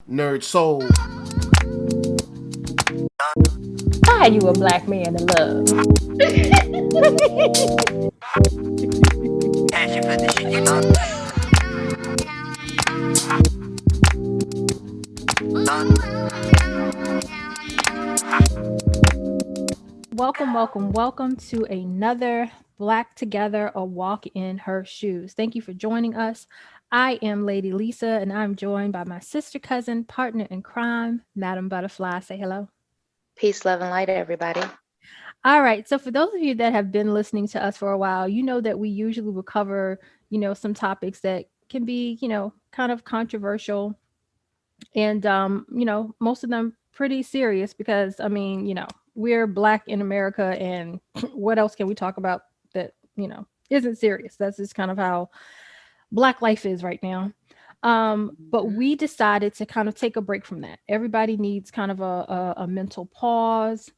NERDSoul. Why are you a black man in love? Passion for the shit you love. Welcome to another Black Together, a walk in her shoes. Thank you for joining us. I am Lady Lisa, and I'm joined by my sister, cousin, partner in crime, Madam Buddaphlai. Say hello. Peace, love, and light, everybody. All right. So for those of you that have been listening to us for a while, you know that we usually will cover, some topics that can be, kind of controversial. And, most of them pretty serious because, we're Black in America, and what else can we talk about that, isn't serious? That's just kind of how Black life is right now. But we decided to kind of take a break from that. Everybody needs kind of a mental pause,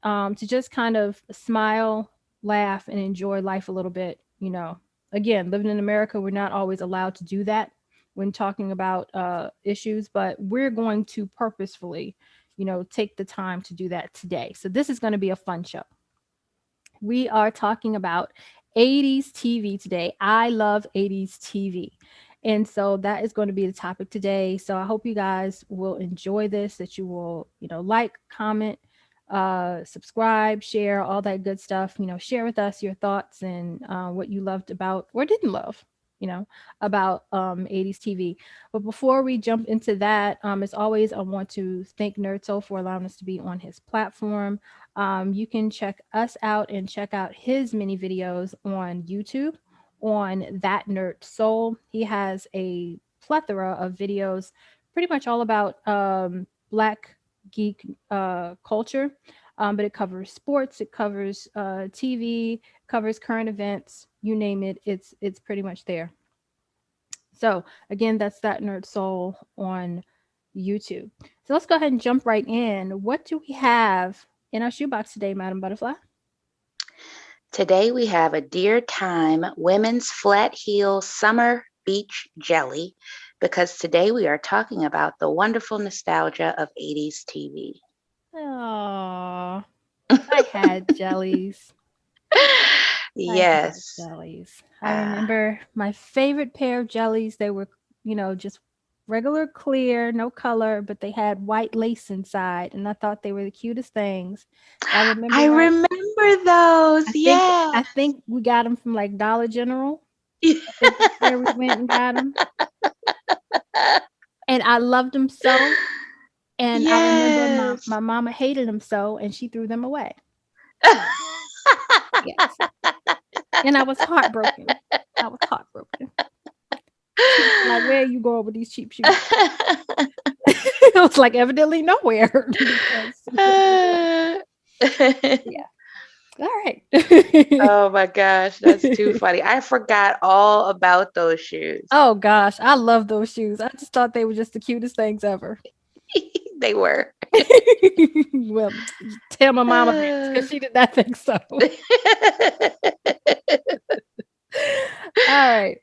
to just kind of smile, laugh, and enjoy life a little bit. Again, living in America, we're not always allowed to do that when talking about issues, but we're going to purposefully, take the time to do that today. So this is going to be a fun show. We are talking about 80s TV today. I love 80s TV. And so that is going to be the topic today. So I hope you guys will enjoy this, that you will, like, comment, subscribe, share, all that good stuff. Share with us your thoughts and what you loved about or didn't love, about 80s TV. But before we jump into that, as always, I want to thank NERDSoul for allowing us to be on his platform. You can check us out and check out his mini videos on YouTube on ThatNERDSoul. He has a plethora of videos pretty much all about Black geek culture, but it covers sports, it covers TV, covers current events, you name it, it's pretty much there. So again, that's ThatNERDSoul on YouTube. So let's go ahead and jump right in. What do we have in our shoebox today, Madam Buddaphlai? Today we have a Dear Time Women's Flat Heel Summer Beach Jelly, because today we are talking about the wonderful nostalgia of 80s TV. Oh, I had jellies. Yes. Jellies. I remember my favorite pair of jellies. They were, just regular clear, no color, but they had white lace inside, and I thought they were the cutest things. I remember those. I think we got them from like Dollar General. I think that's where we went and got them. And I loved them so. And I remember my mama hated them so, and she threw them away. Yes. And I was heartbroken. Like, where are you going with these cheap shoes? It was like evidently nowhere. Yeah. All right. Oh my gosh, that's too funny. I forgot all about those shoes. Oh gosh, I love those shoes. I just thought they were just the cutest things ever. They were. Well, tell my mama because she did not think so. All right.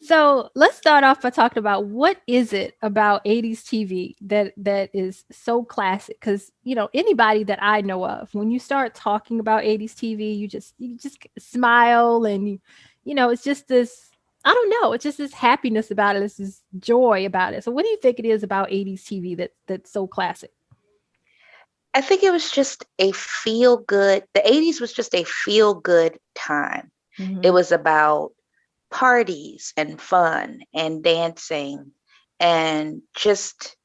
So let's start off by talking about what is it about 80s TV that is so classic? Because anybody that I know of, when you start talking about 80s TV, you just smile, and it's just this, I don't know, it's just this happiness about it, it's this joy about it. So what do you think it is about 80s TV that's so classic? I think it was just a feel good. The 80s was just a feel good time. Mm-hmm. It was about parties and fun and dancing and just,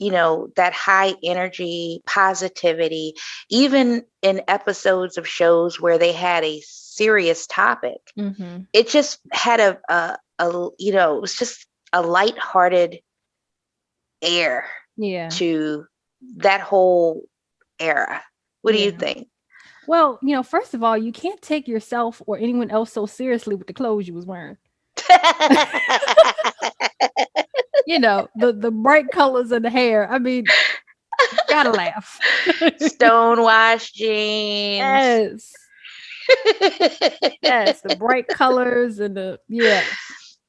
that high energy, positivity, even in episodes of shows where they had a serious topic. Mm-hmm. It just had it was just a lighthearted air to that whole era. What do you think? Well, first of all, you can't take yourself or anyone else so seriously with the clothes you was wearing. The bright colors of the hair. I mean, you gotta laugh. Stonewashed jeans. Yes. Yes, the bright colors and the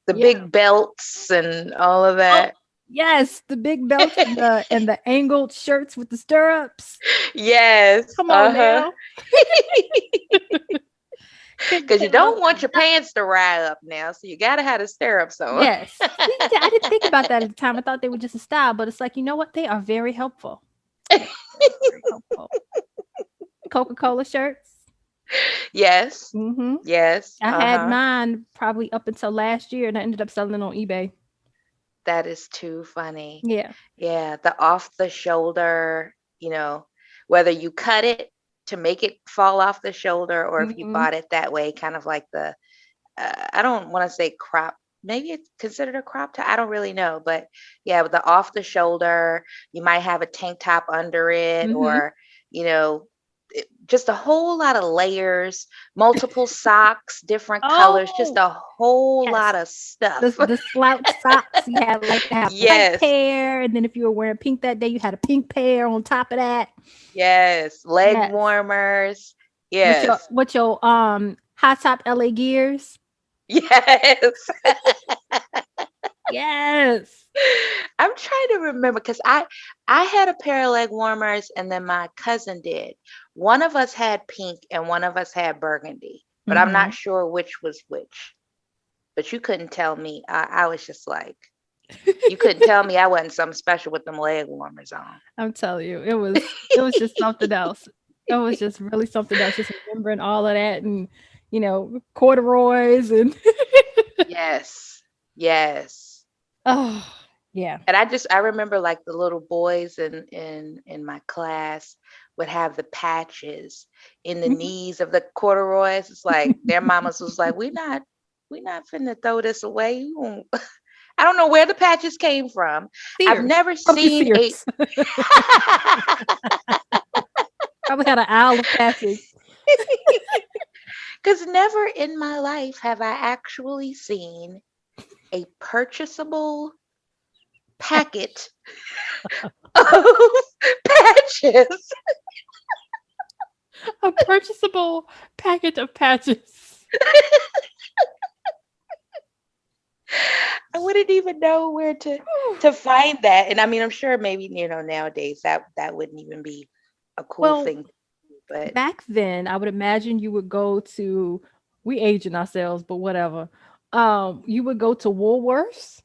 big belts and all of that. Yes, the big belts and the angled shirts with the stirrups. Yes. Come on now. Because you Couldn't love don't want your nothing. pants to ride up now, so you gotta have the stirrups on. Yes. See, I didn't think about that at the time. I thought they were just a style, but it's like, you know what? They are very helpful. They are very, very helpful. Coca-Cola shirts. Yes. Hmm. Yes. I had Uh-huh. mine probably up until last year, and I ended up selling it on eBay. That is too funny. Yeah. Yeah, the off the shoulder, whether you cut it to make it fall off the shoulder or if you Hmm. bought it that way, kind of like the I don't want to say crop. Maybe it's considered a crop top. I don't really know, but yeah, with the off the shoulder, you might have a tank top under it, Hmm. or you know, just a whole lot of layers, multiple socks, different colors, just Oh, a whole yes. lot of The stuff. the slouch socks. You had like to have a white Yes, pair, and then if you were wearing pink that day, you had a pink pair on top of that. yes, leg Yes. warmers. With your Yes, high top LA gears. yes. Yes. I'm trying to remember because I had a pair of leg warmers and then my cousin did. One of us had pink and one of us had burgundy, but I'm Hmm. not sure which was which. But you couldn't tell me. I was just like, you couldn't tell me I wasn't something special with them leg warmers on. I'm telling you, it was just something else. It was just really something else. Just remembering all of that, and corduroys and Yes, yes. oh yeah. And I remember like the little boys in my class would have the patches in the Mhm. knees of the corduroys. It's like their mamas was like, we not finna throw this away. I don't know where the patches came from. I've Sears, never probably seen a Sears. Probably had an aisle of patches. because never in my life have I actually seen a purchasable packet of patches. A purchasable packet of patches. I wouldn't even know where to find that. And I mean, I'm sure maybe, nowadays that wouldn't even be a cool Well, thing, but back then, I would imagine you would go to we aging ourselves, but whatever. You would go to Woolworths,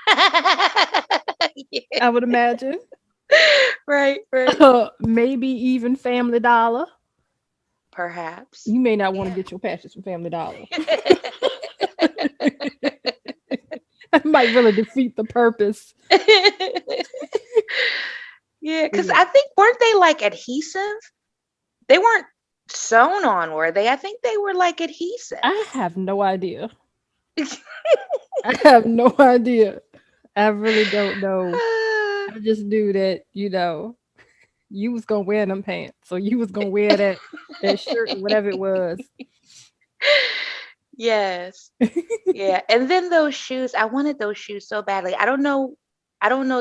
yeah, I would imagine. right, right. Maybe even Family Dollar. Perhaps. You may not want to Yeah. get your patches from Family Dollar. That might really defeat the purpose. Yeah, But because yeah, I think weren't they like adhesive? They weren't sewn on, were they? I think they were like adhesive. I have no idea. I have no idea. I really don't know. I just knew that, you was gonna wear them pants. So you was gonna wear that shirt or whatever it was. Yes. Yeah. And then those shoes, I wanted those shoes so badly. I don't know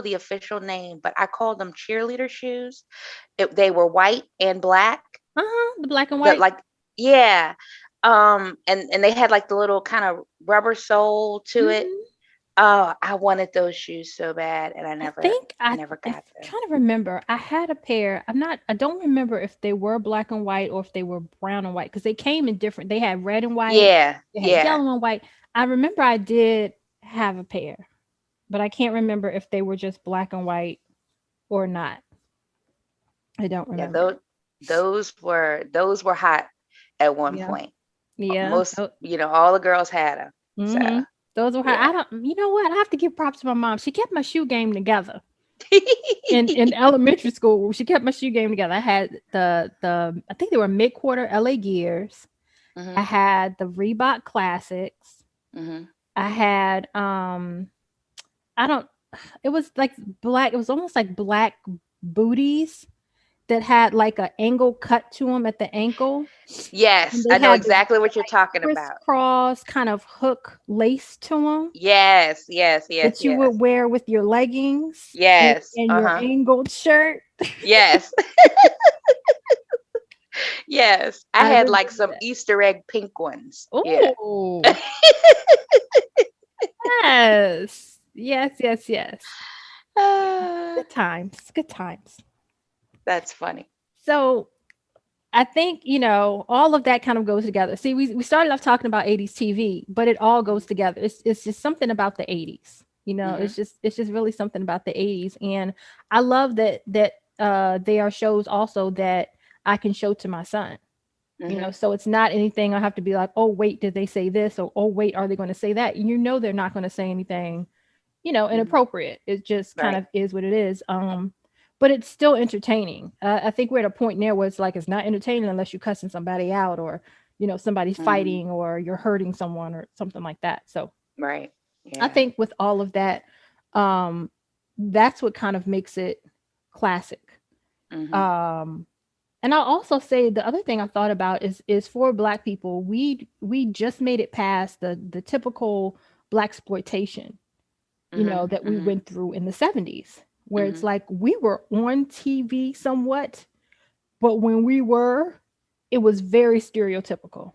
the official name, but I called them cheerleader shoes. They were white and black. Uh-huh. The black and That white. like yeah. And they had like the little kind of rubber sole to it. Hmm. Oh, I wanted those shoes so bad and I I never think I I never if got them. trying to remember, I had a pair. I don't remember if they were black and white or if they were brown and white because they came in different. They had red and white, Yeah, they had yeah. yellow and white. I remember I did have a pair, but I can't remember if they were just black and white or not. I don't Yeah, remember. those were hot at one Yeah. point. Yeah. Most, all the girls had them. So, Mm-hmm. Those were her. I yeah. don't. You know what? I have to give props to my mom. She kept my shoe game together. In elementary school, she kept my shoe game together. I had the I think they were mid quarter LA Gears. I Mhm. had the Reebok Classics. Mhm. I had I don't. It was like black. It was almost like black booties that had like an angle cut to them at the ankle. And Yes, they I know had exactly the what you're like talking about. crisscross kind of hook lace to them Yes, yes, yes, that you yes. would wear with your leggings and, Yes. and your Uh-huh. angled shirt. Yes. Yes. I I had remember like some that. Easter egg pink ones. Yeah. Oh, yes. Yes, yes, yes. Ah, Good times. Good times. that's funny. So I think, all of that kind of goes together. See, we started off talking about 80s TV, but it all goes together. It's just something about the 80s. Hmm. It's just really something about the 80s. And I love that they are shows also that I can show to my son. Hmm. So it's not anything I have to be like, oh wait, did they say this? Or oh wait, are they going to say that? They're not going to say anything Hmm. inappropriate. It just kind Right. of is what it is. But it's still entertaining. I think we're at a point now where it's like it's not entertaining unless you're cussing somebody out or somebody's Hmm. fighting or you're hurting someone or something like that. So Right. I Yeah. think with all of that, um, that's what kind of makes it classic. Hmm. Um, and I'll also say the other thing I thought about is for Black people, we just made it past the typical Black exploitation Hmm. that we Hmm. went through in the 70s, where it's Hmm. like we were on TV somewhat, but when we were, it was very stereotypical.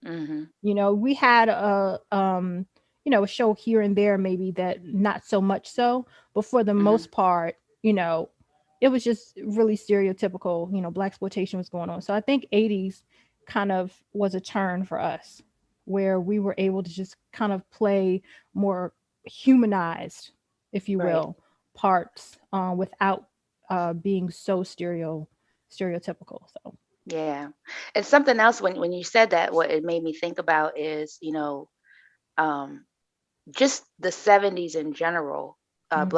Hmm. We had a show here and there, maybe that not so much so, but for the Hmm. most part, it was just really stereotypical, Black exploitation was going on. So I think 80s kind of was a turn for us where we were able to just kind of play more humanized, if you Right. will, parts without being so stereotypical. So Yeah. And something else when you said that, what it made me think about is, um, just the 70s in general, mhm.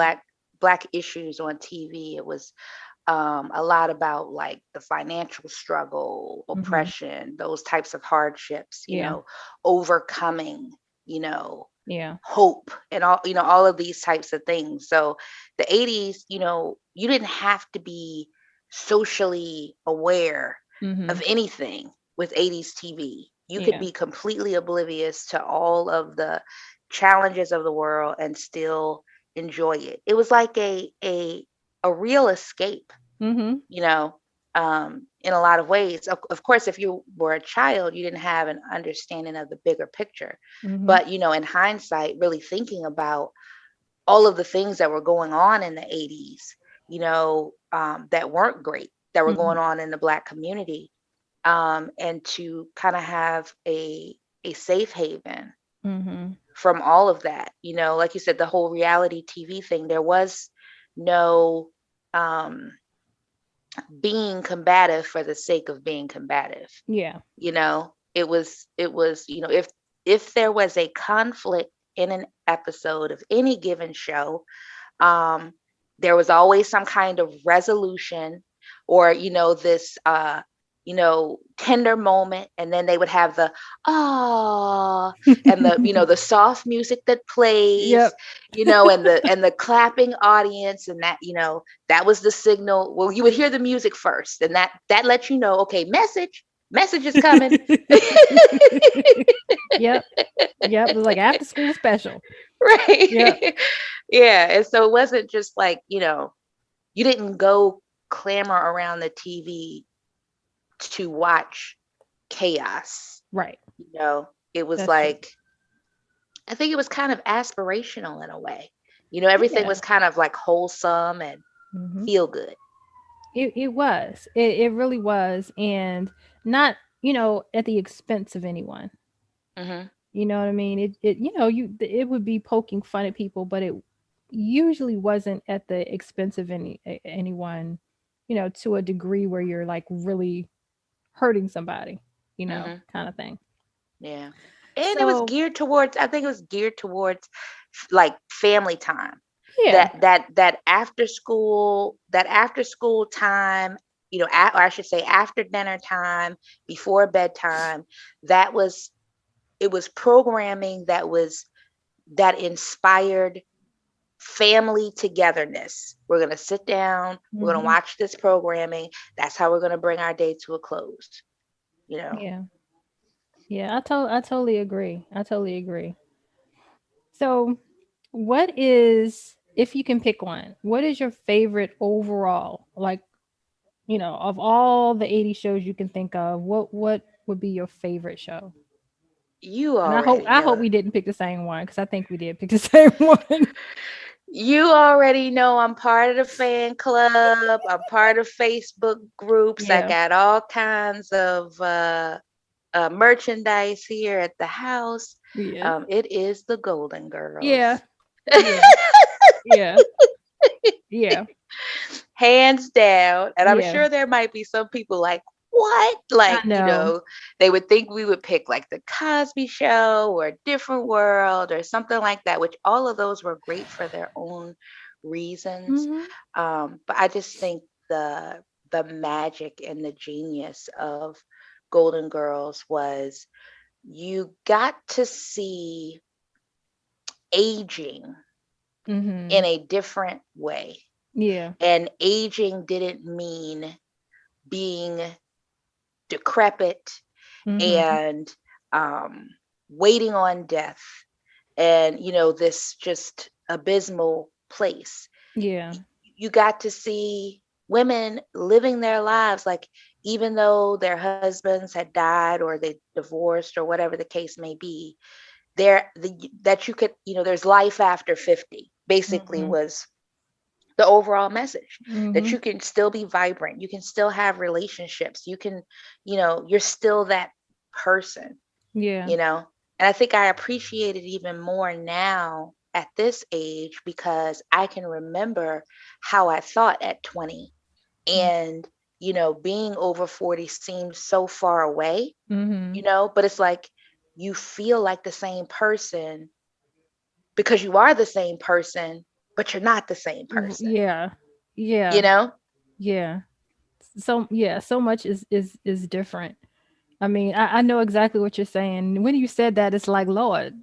black issues on TV. It was a lot about like the financial struggle, Mhm. oppression, those types of hardships, Yeah. overcoming, you know, Yeah. hope and all of these types of things. So the 80s, you didn't have to be socially aware of Mhm. anything with 80s TV. You could Yeah. be completely oblivious to all of the challenges of the world and still enjoy it. It was like a real escape, Mhm. you know, in a lot of ways. Of course, if you were a child, you didn't have an understanding of the bigger picture. Mhm. But, in hindsight, really thinking about all of the things that were going on in the 80s, that weren't great, that were Mhm. going on in the Black community, and to kind of have a safe haven Mhm. from all of that. Like you said, the whole reality TV thing, there was no um, being combative for the sake of being combative. Yeah. It was if there was a conflict in an episode of any given show, um there was always some kind of resolution, or this tender moment, and then they would have the ah, and the soft music that plays, Yep. and the clapping audience, and that was the signal. Well, you would hear the music first, and that lets you know, okay, message is coming. Yep. Yep. It was like after school special. Yep. Right. Yeah, and so it wasn't just like, you didn't go clamor around the TV to watch chaos. Right. It was That's true. like, I think it was kind of aspirational in a way. Everything Yeah. was kind of like wholesome and Mhm. feel good. It was. It really was, and not at the expense of anyone. Hmm. You know what I mean? It would be poking fun at people, but it usually wasn't at the expense of anyone. To a degree where you're like really hurting somebody. Hmm. Kind of thing. Yeah. And it was So geared towards, I think it was geared towards like family time. yeah. That after school time, or I should say after dinner time, before bedtime, that was it was programming that inspired family togetherness. We're going to sit down, we're going to Hmm. watch this programming. That's how we're going to bring our day to a close, you know. Yeah. Yeah. I totally agree. I totally agree. So, what is, if you can pick one, what is your favorite overall? Like, of all the 80 shows you can think of, what would be your favorite show? You And I already hope know. we didn't pick the same one because I think we did pick the same one. You already know I'm part of the fan club. I'm part of Facebook groups. I Yeah. got all kinds of merchandise here at the house. Yeah. It is the Golden Yeah. Girls. Yeah. Yeah. Yeah. Hands down. And I'm Yeah. sure there might be some people like, what? I Like, know. they would think we would pick like the Cosby Show or a different world or something like that, which all of those were great for their own reasons. Mhm. But I just think the magic and the genius of Golden Girls was you got to see aging in Mhm. a different way. Yeah. And aging didn't mean being decrepit Mhm. and um, waiting on death and, this just abysmal place. Yeah. You got to see women living their lives, like, even though their husbands had died or they divorced or whatever the case may be, that you could, there's life after 50 basically Mhm. was the overall message, that you Mhm. can still be vibrant, you can still have relationships, you can, you're still that person, Yeah. you know. And I think I appreciate it even more now at this age because I can remember how I thought at 20, and being over 40 seems so far away, Mhm. but it's like you feel like the same person because you are the same person, but you're not the same person, Yeah. you Yeah. know? Yeah. So yeah, so much is different. I mean, I know exactly what you're saying. When you said that, it's like, Lord,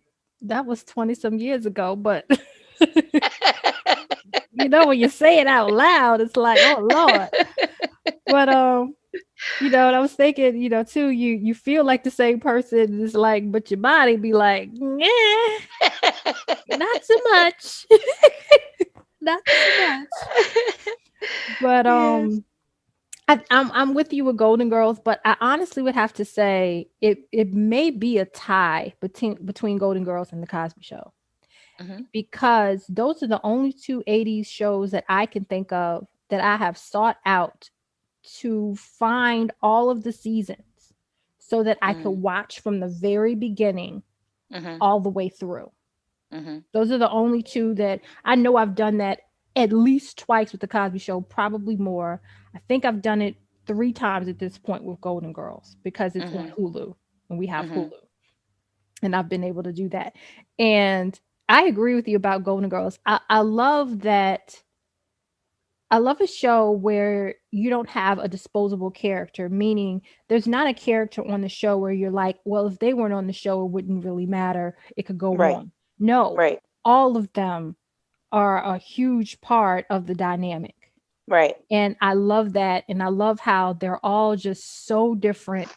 that was 20 some years ago, but when you say it out loud, it's like, oh Lord. But and I was thinking, too, you feel like the same person. It's like, but your body be like, yeah, not so much. Not so much. But Yes. I'm with you with Golden Girls, but I honestly would have to say it may be a tie between Golden Girls and The Cosby Show, Hmm. because those are the only two 80s shows that I can think of that I have sought out to find all of the seasons so that I could Hmm. watch from the very beginning Hmm. all the way through. Hmm. Those are the only two that I know I've done that at least twice with The Cosby Show, probably more. I think I've done it 3 times at this point with Golden Girls because it's on Hmm. Hulu and we have Hmm. Hulu, and I've been able to do that. And I agree with you about Golden Girls. I love that. I love a show where you don't have a disposable character, meaning there's not a character on the show where you're like, well, if they weren't on the show, it wouldn't really matter. It could go Right. on. No, Right. all of them are a huge part of the dynamic. Right. And I love that. And I love how they're all just so different.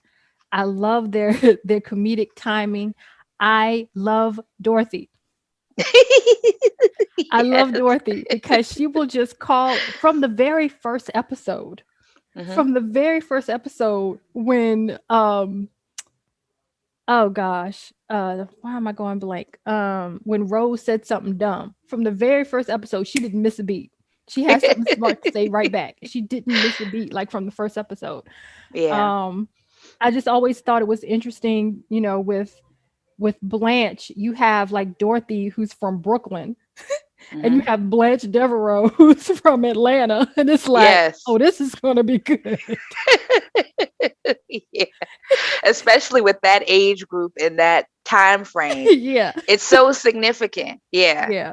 I love their their comedic timing. I love Dorothy. I love Yes. Dorothy because she will just call from the very first episode. Hmm. From the very first episode when oh gosh, why am I going blank? When Rose said something dumb. From the very first episode, she didn't miss a beat. She had something smart to say right back. She didn't miss a beat like from the first episode. Yeah. Um I just always thought it was interesting, with Blanche, you have like Dorothy who's from Brooklyn, and you Hmm. have Blanche Devereaux who's from Atlanta, and it's like, Yes. oh, this is gonna be good. Yeah. Especially with that age group in that time frame. Yeah, It's so significant. Yeah. yeah.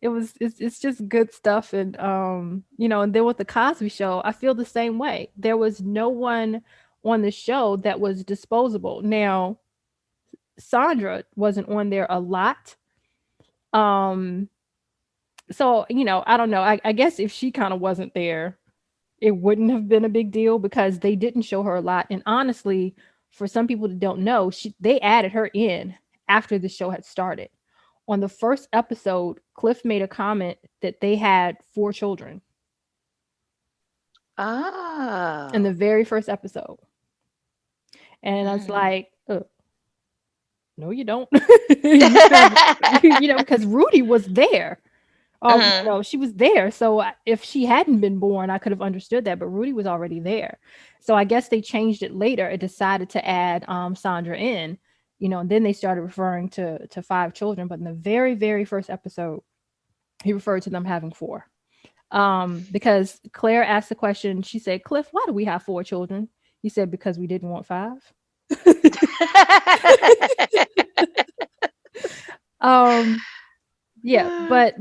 It's just good stuff. And and then with the Cosby Show, I feel the same way. There was no one on the show that was disposable. Now, Sandra wasn't on there a lot. Um so, I don't know. I guess if she kind of wasn't there, it wouldn't have been a big deal because they didn't show her a lot. And honestly, for some people that don't know, they added her in after the show had started. On the first episode, Cliff made a comment that they had 4 children in the Oh. very first episode. And I was Mm. like, no, you don't. You have, because Rudy was there. You know, she was there. So if she hadn't been born, I could have understood that. But Rudy was already there. So I guess they changed it later. It decided to add Sandra in, you know, and then they started referring to five children. But in the very, very first episode, he referred to them having four. Because Claire asked the question, she said, Cliff, why do we have four children? He said, because we didn't want five. um, yeah, but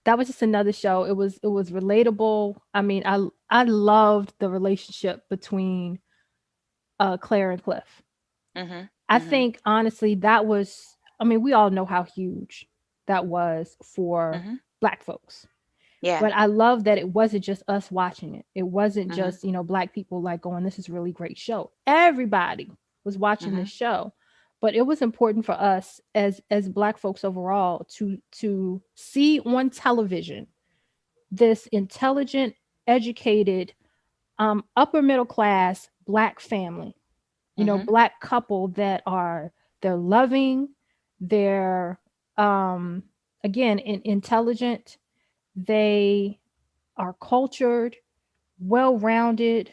that was just another show. It was relatable. I mean, I loved the relationship between Claire and Cliff. I think honestly that was, I mean, we all know how huge that was for black folks. Yeah. But I love that it wasn't just us watching it. It wasn't Mhm. just, you know, black people like going, this is a really great show. Everybody was watching this Mhm. show. But it was important for us as black folks overall to see on television this intelligent, educated, upper middle class black family, you know, Mhm. black couple that are, they're loving, they're again intelligent, they are cultured, well rounded,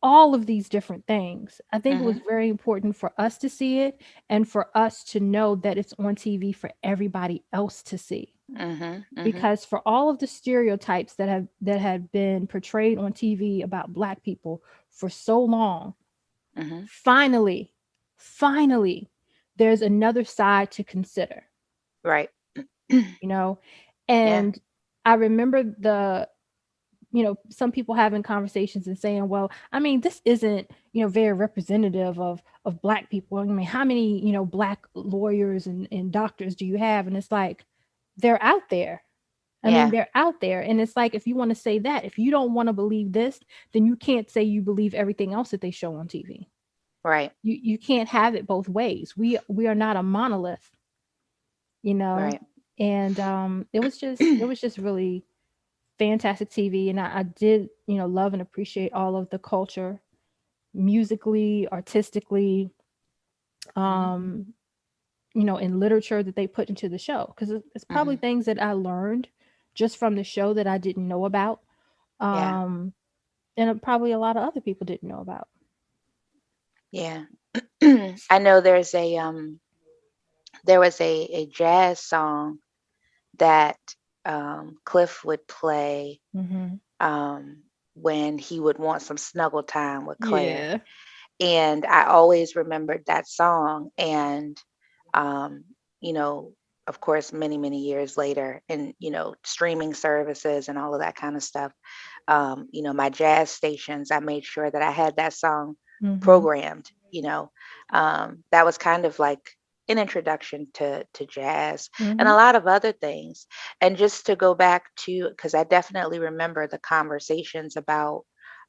all of these different things. I think it was Mhm. very important for us to see it and for us to know that it's on TV for everybody else to see. Mhm. Mhm. Because for all of the stereotypes that have been portrayed on TV about black people for so long, Mhm. finally there's another side to consider, Right. you know. Yeah. And I remember the, you know, some people having conversations and saying, well, I mean, this isn't, you know, very representative of black people. I mean, how many, you know, black lawyers and doctors do you have? And it's like, they're out there. I mean, Yeah. they're out there. And it's like, if you want to say that, if you don't want to believe this, then you can't say you believe everything else that they show on TV. Right. You can't have it both ways. We are not a monolith, you know. Right. And it was just really fantastic TV. And I did, you know, love and appreciate all of the culture, musically, artistically, Mhm. um, you know, in literature that they put into the show. Because it's probably Mhm. things that I learned just from the show that I didn't know about. Yeah. Um, and probably a lot of other people didn't know about. Yeah. I know there was a jazz song that Cliff would play Hmm. um when he would want some snuggle time with Claire. Yeah. And I always remembered that song. And um, you know, of course, many years later, and streaming services and all of that kind of stuff, my jazz stations, I made sure that I had that song Hmm. programmed. That was kind of like an introduction to jazz and a Hmm. lot of other things. And just to go back to, because I definitely remember the conversations about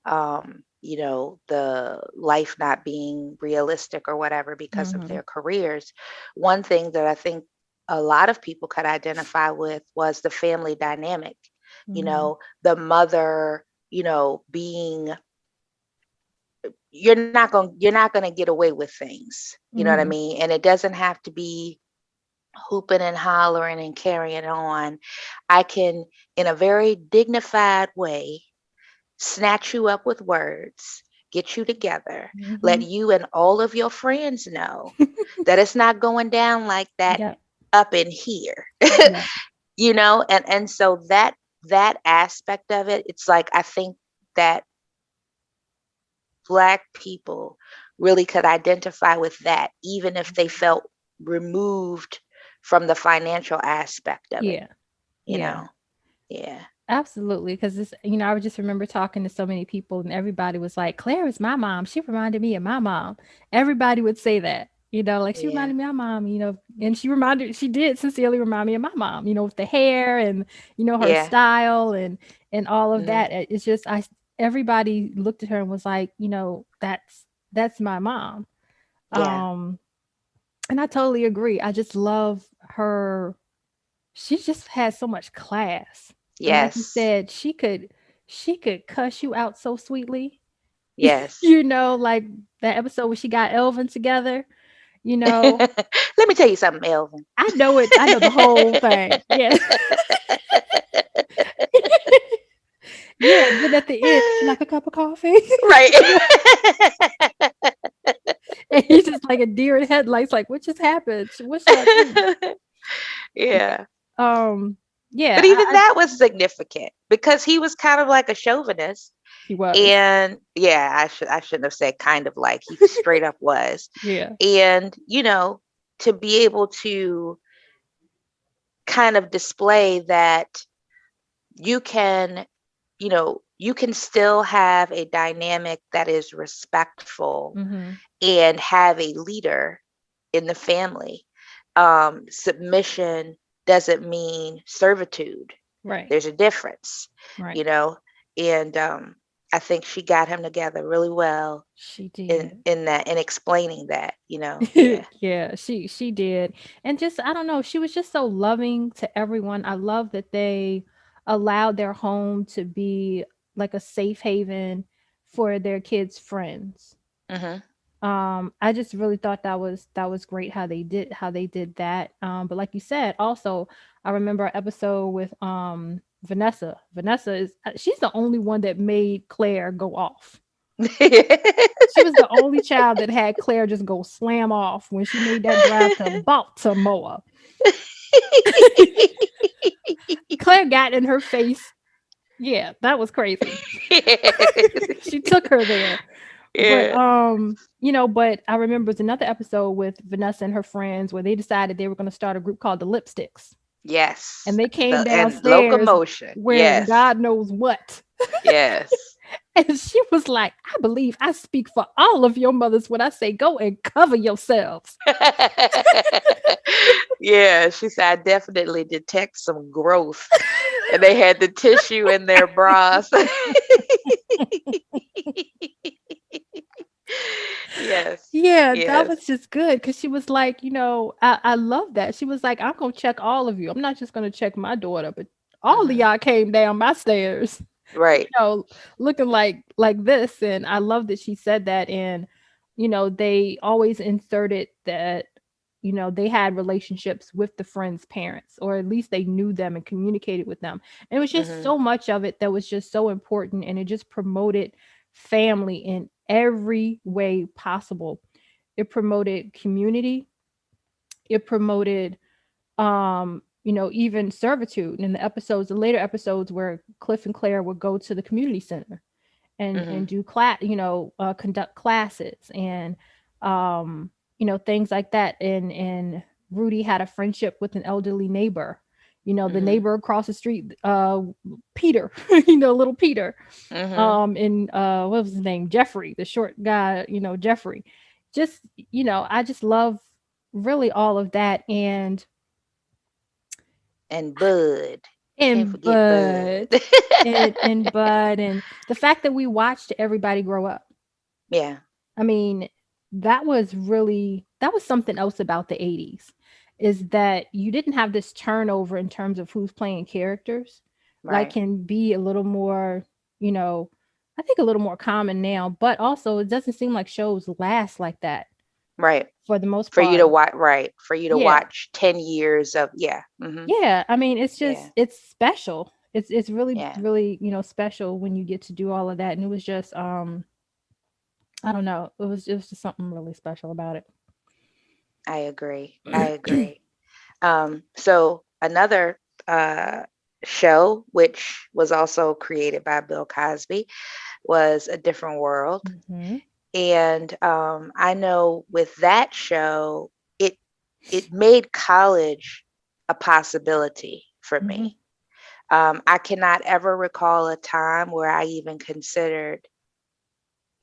the life not being realistic or whatever because of Hmm. their careers. One thing that I think a lot of people could identify with was the family dynamic. Hmm. The mother, being, you're not going to get away with things. You know what I Hmm. mean? And it doesn't have to be hooping and hollering and carrying on. I can, in a very dignified way, snatch you up with words, get you together, let Hmm. you and all of your friends know that it's not going down like that Yep. up in here. Yep. And so that aspect of it, it's like I think that black people really could identify with that, even if they felt removed from the financial aspect of it, Yeah. you Yeah. know? Yeah. Absolutely, because this, you know, I would just remember talking to so many people, and everybody was like, "Claire is my mom. She reminded me of my mom." Everybody would say that, you know, like she Yeah. reminded me of my mom, you know, and she did sincerely remind me of my mom, you know, with the hair and you know her Yeah. style and all of Hmm. that. It's just everybody looked at her and was like, you know, that's my mom. Yeah. Um, and I totally agree. I just love her. She just has so much class. And like you Yes. said, she could cuss you out so sweetly. Yes. You know, like that episode where she got Elvin together, you know. Let me tell you something, Elvin. I know it. I know the whole thing. Yeah. Yeah, then at the end, "Would you like a cup of coffee?" Right. And he's just like a deer in headlights, like, "What just happened? What should I do?" Yeah, Yeah. um, yeah, But even I that was significant because he was kind of like a chauvinist. he was. And yeah, I shouldn't have said kind of, like, he straight up was. Yeah. And, to be able to kind of display that you can, you can still have a dynamic that is respectful Mhm. and have a leader in the family. Submission doesn't mean servitude. Right, There's a difference, right. you know, and I think she got him together really well She in did. in that, in explaining that, yeah. Yeah, she did. And just I don't know, she was just so loving to everyone. I love that they allowed their home to be like a safe haven for their kids' friends. Hmm. I just really thought that was great how they did that. But like you said, also I remember an episode with Vanessa. Vanessa is she's the only one that made Claire go off. She was the only child that had Claire just go slam off when she made that drive to Baltimore. Claire got in her face. Yeah, that was crazy. She took her there. But Yeah. but I remember it's another episode with Vanessa and her friends where they decided they were going to start a group called the Lipsticks. And Yes. they came And downstairs locomotion. wearing Yes. God knows what. Yes. And she was like, I believe I speak for all of your mothers when I say go and cover yourselves. Yeah, she said, I definitely detect some growth. And they had the tissue in their bras. Yes. Yeah, that Yes. was just good because she was like, I love that. She was like, I'm gonna check all of you. I'm not just gonna check my daughter, but all of Hmm. y'all came down my stairs, Right. looking like this. And I love that she said that. And they always inserted that, they had relationships with the friends' parents, or at least they knew them and communicated with them. And it was just Hmm. so much of it that was just so important, and it just promoted family in every way possible. It promoted community. It promoted even servitude in the episodes, the later episodes where Cliff and Claire would go to the community center and Hmm. do conduct classes and things like that. And Rudy had a friendship with an elderly neighbor. The Hmm. neighbor across the street, Peter, little Peter, Hmm. and what was his name, Jeffrey, the short guy, Jeffrey. Just I just love really all of that. And Bud. Can't And forget Bud, Bud. and Bud, and the fact that we watched everybody grow up. Yeah. I mean, that was something else about the 80's, is that you didn't have this turnover in terms of who's playing characters, like Right. can be a little more, you know, I think a little more common now, but also it doesn't seem like shows last like that Right. for the most For you part. to watch, right. For you to Yeah. watch 10 years of, yeah. Hmm. Yeah, I mean, it's Yeah. just it's special. It's really Yeah. really, special when you get to do all of that, and it was just I don't know, it was just something really special about I agree. I it. agree. So another show, which was also created by Bill Cosby, was A Different World. Mhm. And I know with that show, it it made college a possibility for Mhm. me. I cannot ever recall a time where I even considered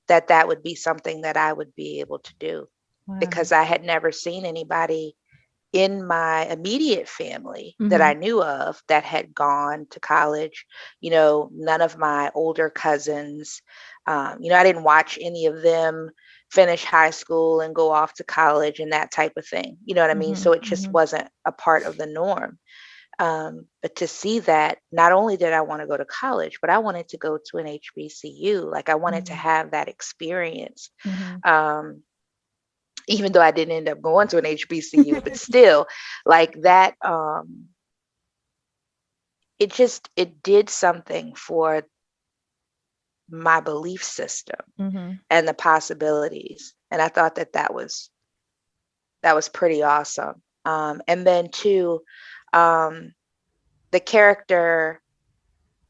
that that would be something that I would be able to do, Wow. because I had never seen anybody in my immediate family that I Mhm. knew of that had gone to college. None of my older cousins, I didn't watch any of them finish high school and go off to college and that type of thing. You know what I mean? Mhm. So it just Mhm. wasn't a part of the norm. But to see that, not only did I want to go to college, but I wanted to go to an HBCU. Like, I wanted to Mhm. have that experience. Mhm. Um, Even though I didn't end up going to an HBCU, but still, like that, it did something for my belief system Mm-hmm. and the possibilities. And I thought that was pretty awesome. And then too, um, the character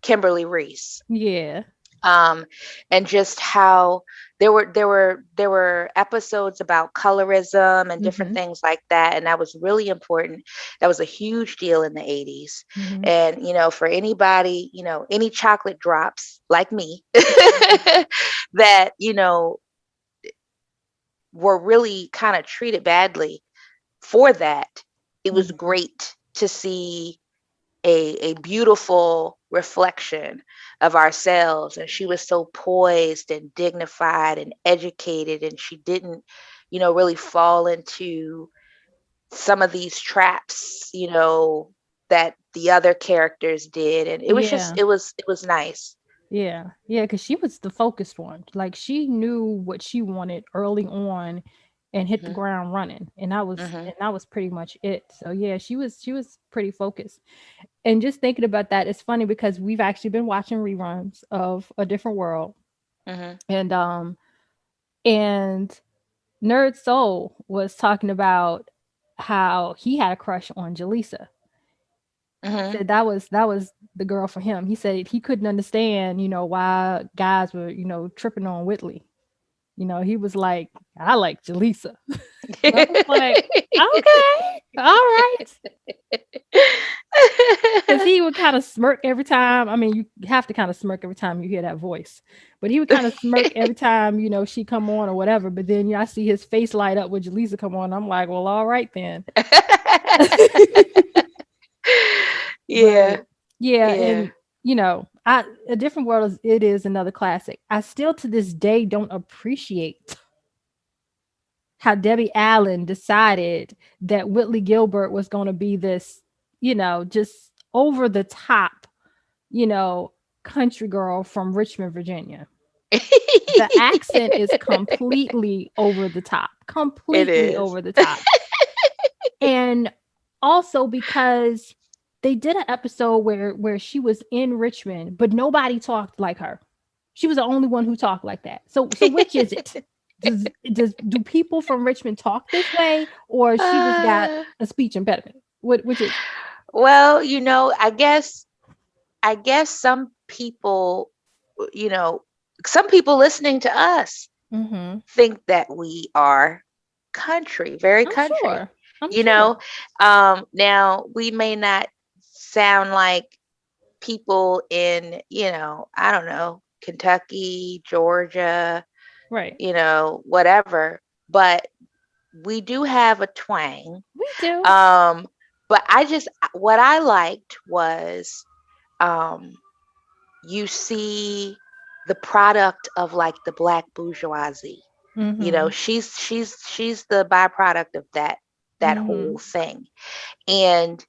Kimberly Reese, Yeah. um, and just how there were episodes about colorism and different Mm-hmm. things like that, and that was really important. That was a huge deal in the 80s. Mm-hmm. And for anybody, any chocolate drops like me that were really kind of treated badly for that, it was Mm-hmm. great to see a beautiful reflection of ourselves. And she was so poised and dignified and educated, and she didn't really fall into some of these traps that the other characters did. And it was just Yeah. it was nice. Yeah. Yeah. Because she was the focused one. Like she knew what she wanted early on and hit the Hmm. ground running. Hmm. And that was pretty much it. So yeah, she was pretty focused. And just thinking about that, it's funny because we've actually been watching reruns of A Different World. Hmm. And Nerd Soul was talking about how he had a crush on Jaleesa. Hmm. Said that was the girl for him. He said he couldn't understand, why guys were, tripping on Whitley. He was like, I like Jaleesa. And I was like, okay, all right. Because he would kind of smirk every time. I mean, you have to kind of smirk every time you hear that voice. But he would kind of smirk every time, she come on or whatever. But then I see his face light up when Jaleesa come on. I'm like, well, all right then. Yeah. But yeah, Yeah. and A Different World is another classic. I still to this day don't appreciate how Debbie Allen decided that Whitley Gilbert was going to be this, just over the top, you know, country girl from Richmond, Virginia. The accent is completely over the top, It completely is. over the top. And also because they did an episode where she was in Richmond, but nobody talked like her. She was the only one who talked like that. So which is it? Do people from Richmond talk this way, or she just got Uh, a speech impediment? Which is well, I guess you know, some people listening to us it? Mm-hmm. think that we are country, very I'm country. sure. I'm You sure. know, now we may not sound like people in, I don't know, Kentucky, Georgia, Right. whatever, but we do have a twang. We do. Um, but what I liked was, um, you see the product of like the black bourgeoisie. Mm-hmm. She's the byproduct of that Mm-hmm. whole thing. And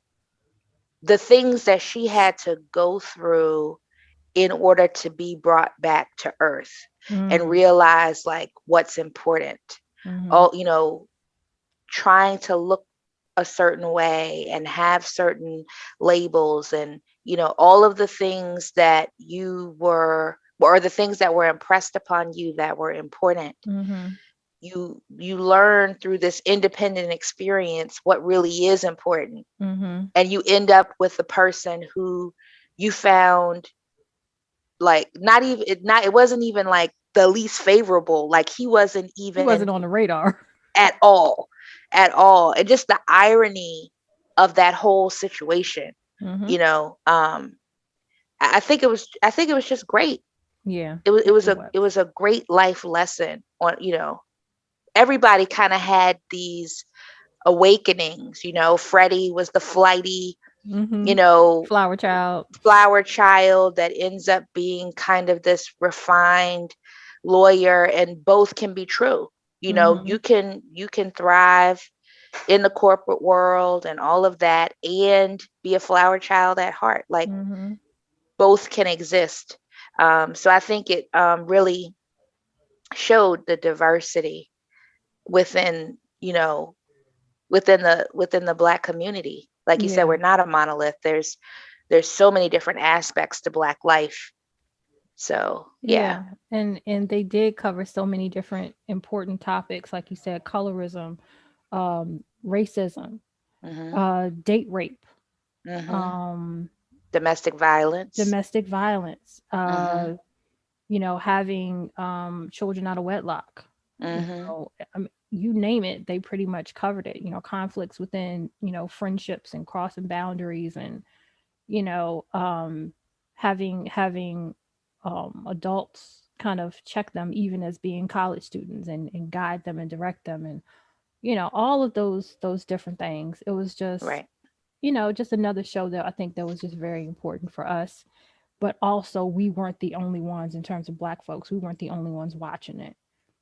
the things that she had to go through in order to be brought back to earth and Mm-hmm. realize like what's important. Mm-hmm. Oh, trying to look a certain way and have certain labels, and all of the things that you were, or the things that were impressed upon you that were important. Mm-hmm. You learn through this independent experience what really is important, Mm-hmm. and you end up with a person who you found like it wasn't even like the least favorable, like he wasn't He even wasn't on the radar. at all, at all. And just the irony of that whole situation, Mm-hmm. you know um I think it was just great. Yeah, it was it was it a was. it was a great life lesson on, everybody kind of had these awakenings. Freddie was the flighty, Mm-hmm. you know Flower Child. flower child that ends up being kind of this refined lawyer, and both can be true. Mm-hmm. You can thrive in the corporate world and all of that, and be a flower child at heart. Like, Mm-hmm. both can exist. So I think it really showed the diversity within, within the Black community. Like you said, Yeah. we're not a monolith. There's so many different aspects to Black life. So yeah. Yeah, and they did cover so many different important topics, like you said, colorism, racism, Hmm. date rape, Hmm. um, Domestic violence. domestic violence, Hmm. having children out of wedlock. Hmm. You name it, they pretty much covered it. Conflicts within friendships and crossing boundaries, and you know, having adults kind of check them even as being college students, and guide them and direct them, and all of those different things. It was just Right. just another show that I think that was just very important for us. But also, we weren't the only ones in terms of Black folks. We weren't the only ones watching it.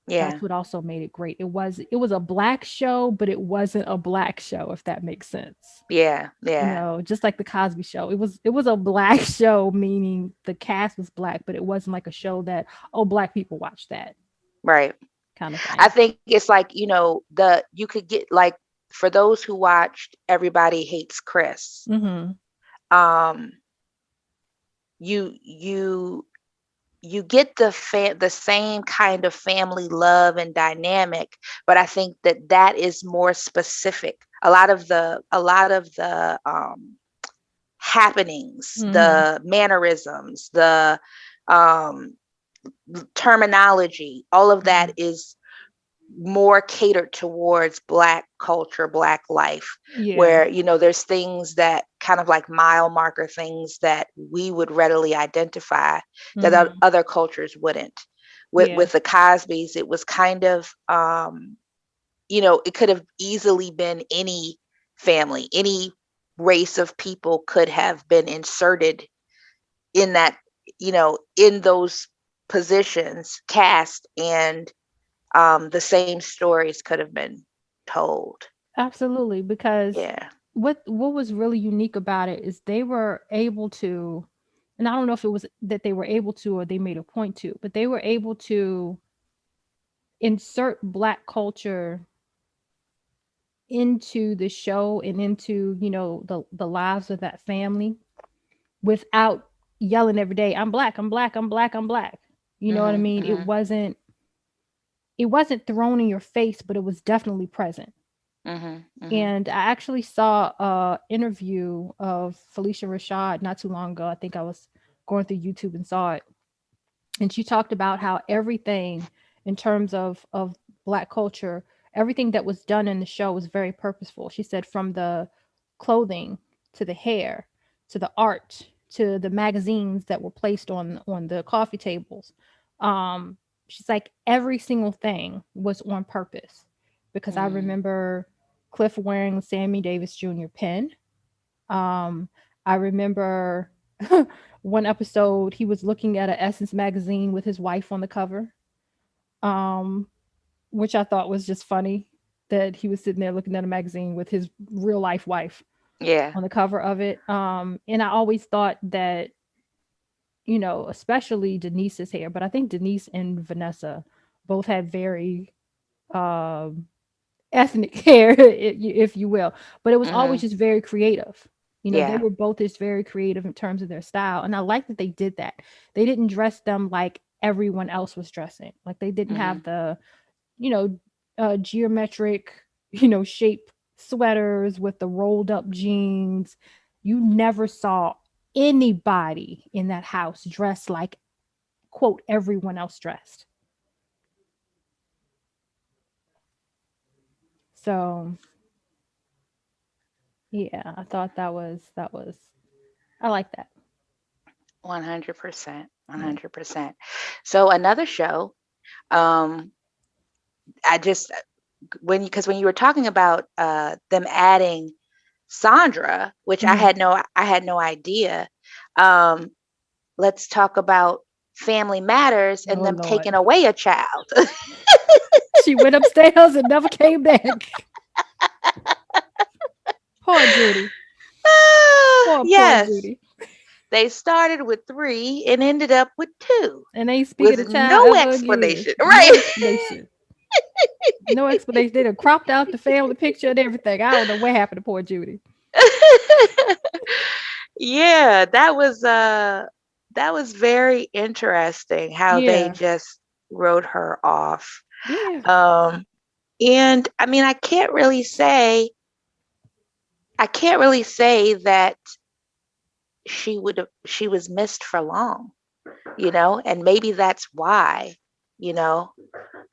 Yeah. That's what also made it great. It was a Black show, but it wasn't a Black show, if that makes sense. Yeah. Yeah. Just like the Cosby Show. It was a Black show, meaning the cast was Black, but it wasn't like a show that, oh, Black people watch that Right. kind of I thing. think it's like, the you could get like, for those who watched Everybody Hates Chris, Mhm. um, you you get the same kind of family love and dynamic, but I think that is more specific. A lot of the happenings, Mhm. the mannerisms, the um terminology, all of that Mhm. is more catered towards Black culture, Black life, Yeah. where there's things that kind of like mile marker things that we would readily identify that Mhm. other cultures wouldn't. with Yeah. with the Cosbys, it was kind of, it could have easily been any family, any race of people could have been inserted in that, in those positions, cast, and the same stories could have been told. Absolutely, because Yeah. what was really unique about it is they were able to, and I don't know if it was that they were able to or they made a point to, but they were able to insert Black culture into the show and into, the lives of that family without yelling every day, I'm Black, I'm Black, I'm Black, I'm Black. You know what I Mhm. mean? it Mhm. wasn't it wasn't thrown in your face, but it was definitely present. Mhm. Mhm. And I actually saw a interview of Felicia Rashad not too long ago. I think I was going through YouTube and saw it. And she talked about how everything in terms of Black culture, everything that was done in the show was very purposeful. She said from the clothing to the hair to the art to the magazines that were placed on the coffee tables. Um, she's like every single thing was on purpose, because I Mm. remember Cliff wearing Sammy Davis Jr. pen. Um, I remember one episode he was looking at an Essence magazine with his wife on the cover, um, which I thought was just funny that he was sitting there looking at a magazine with his real life wife Yeah. on the cover of it. And I always thought that, especially Denise's hair, but I think Denise and Vanessa both had very um ethnic hair, if you will. But it was always Mhm. just very creative. They Yeah. were both just very creative in terms of their style. And I like that they did that. They didn't dress them like everyone else was dressing. Like they didn't have Mhm. the, you know, geometric, shape sweaters with the rolled up jeans. You never saw anybody in that house dressed like, quote, everyone else dressed. So yeah, I thought that was I like that. 100%. Yeah. 100%. So another show, um I just when you were talking about them adding Sandra, which Mhm. I had no idea. Um let's talk about Family Matters and Oh them Lord. taking away a child. She went upstairs and never came back. Poor Judy. Poor Yes. Judy. They started with 3 and ended up with 2 And ain't speak of with the child no ever again. explanation. No Right. explanation. No explanation. They done cropped out the family picture and everything. I don't know what happened to poor Judy. Yeah, that was that was very interesting how they Yeah. just wrote her off. Yeah. Um, and I mean, I can't really say that she was missed for long, and maybe that's why, you know,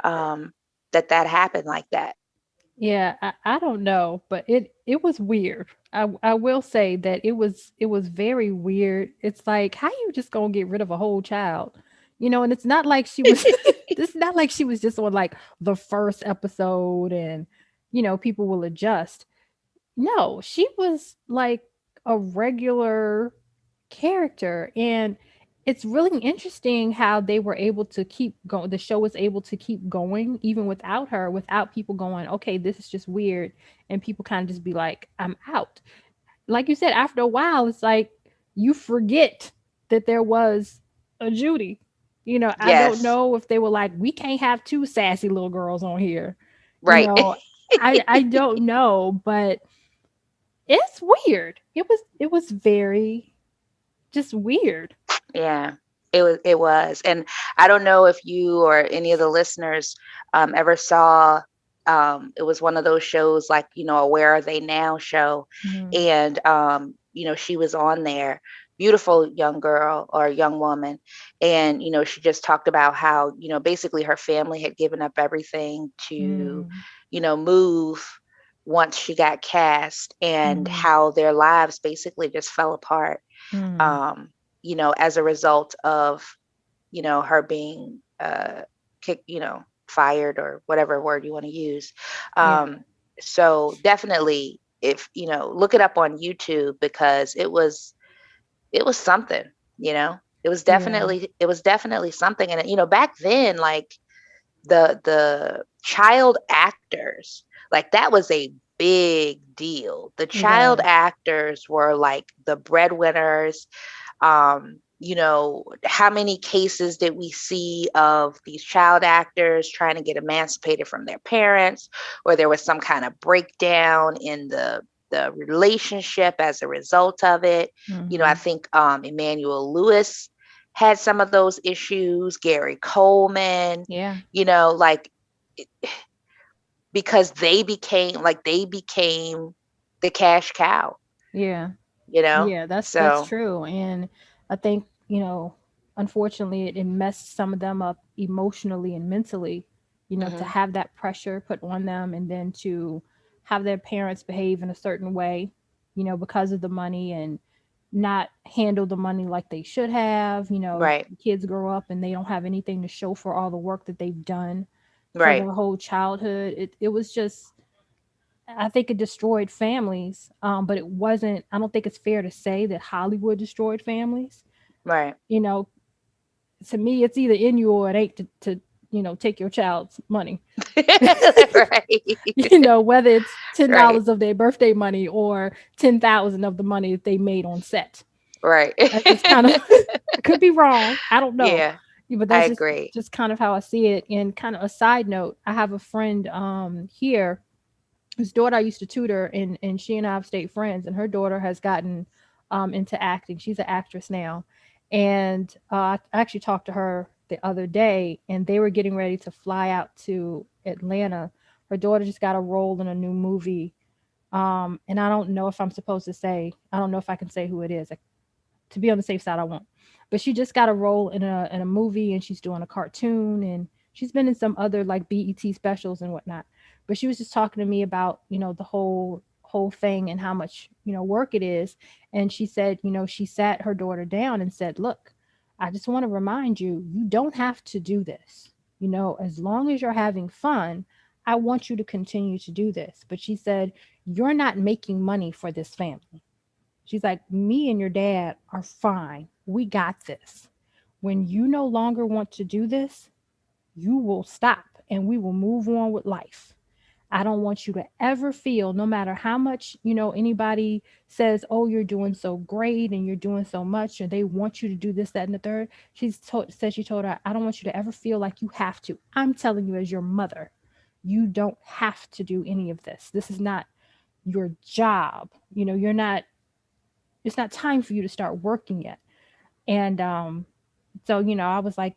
um, that happened like that. Yeah, I don't know, but it was weird. I will say that it was very weird. It's like how you just gonna get rid of a whole child, and it's not like she was. It's not like she was just on like the first episode, and people will adjust. No, she was like a regular character, and it's really interesting how they were able to keep going. The show was able to keep going even without her, without people going, okay, this is just weird, and people kind of just be like, I'm out. Like you said, after a while, it's like you forget that there was a Judy. I don't Yes, know if they were like, we can't have two sassy little girls on here. You right. know, I don't know, but it's weird. It was very just weird. Yeah, it was. And I don't know if you or any of the listeners ever saw it was one of those shows like, a Where Are They Now show. Mhm. And she was on there, beautiful young girl or young woman. And she just talked about how, basically her family had given up everything to, Mm. move once she got cast, and Mhm. how their lives basically just fell apart, Mm. um, as a result of, her being kicked, fired, or whatever word you want to use. Yeah. Um, so definitely, if look it up on YouTube, because it was something, you know. Yeah. It was definitely something. And back then, like, the child actors, like, that was a big deal. The It child was. actors were like the breadwinners. How many cases did we see of these child actors trying to get emancipated from their parents, or there was some kind of breakdown in the relationship as a result of it? I Mhm. think Emmanuel Lewis had some of those issues, Gary Coleman, Yeah. like, because they became the cash cow, Yeah. you know? Yeah, that's So, true. And I think, unfortunately it messed some of them up emotionally and mentally, to mhm, have that pressure put on them and then to have their parents behave in a certain way, because of the money and not handle the money like they should have. right, Kids grow up and they don't have anything to show for all the work that they've done for right, their whole childhood. It was just I think it destroyed families, but it wasn't. I don't think it's fair to say that Hollywood destroyed families. right. You know, to me, it's either in you or it ain't to take your child's money. Right. Whether it's ten Right. dollars of their birthday money or 10,000 of the money that they made on set. Right. That's just kind of. I could be wrong. I don't know, Yeah, but I that's just agree. just kind of how I see it. And kind of a side note, I have a friend here his daughter I used to tutor, and she and I have stayed friends. And her daughter has gotten into acting. She's an actress now, and I actually talked to her the other day, and they were getting ready to fly out to Atlanta. Her daughter just got a role in a new movie, and I don't know if I'm supposed to say. I don't know if I can say who it is. To be on the safe side, I won't. But she just got a role in a movie, and she's doing a cartoon, and she's been in some other like BET specials and whatnot. But she was just talking to me about the whole thing and how much work it is. And she said she sat her daughter down and said, "Look, I just want to remind you, you don't have to do this. As long as you're having fun, I want you to continue to do this." But she said, "You're not making money for this family." She's like, "Me and your dad are fine. We got this. When you no longer want to do this, you will stop and we will move on with life. I don't want you to ever feel, no matter how much, anybody says, oh, you're doing so great and you're doing so much, and they want you to do this, that, and the third." She told her, "I don't want you to ever feel like you have to. I'm telling you as your mother, you don't have to do any of this. This is not your job. You're not it's not time for you to start working yet." And so I was like,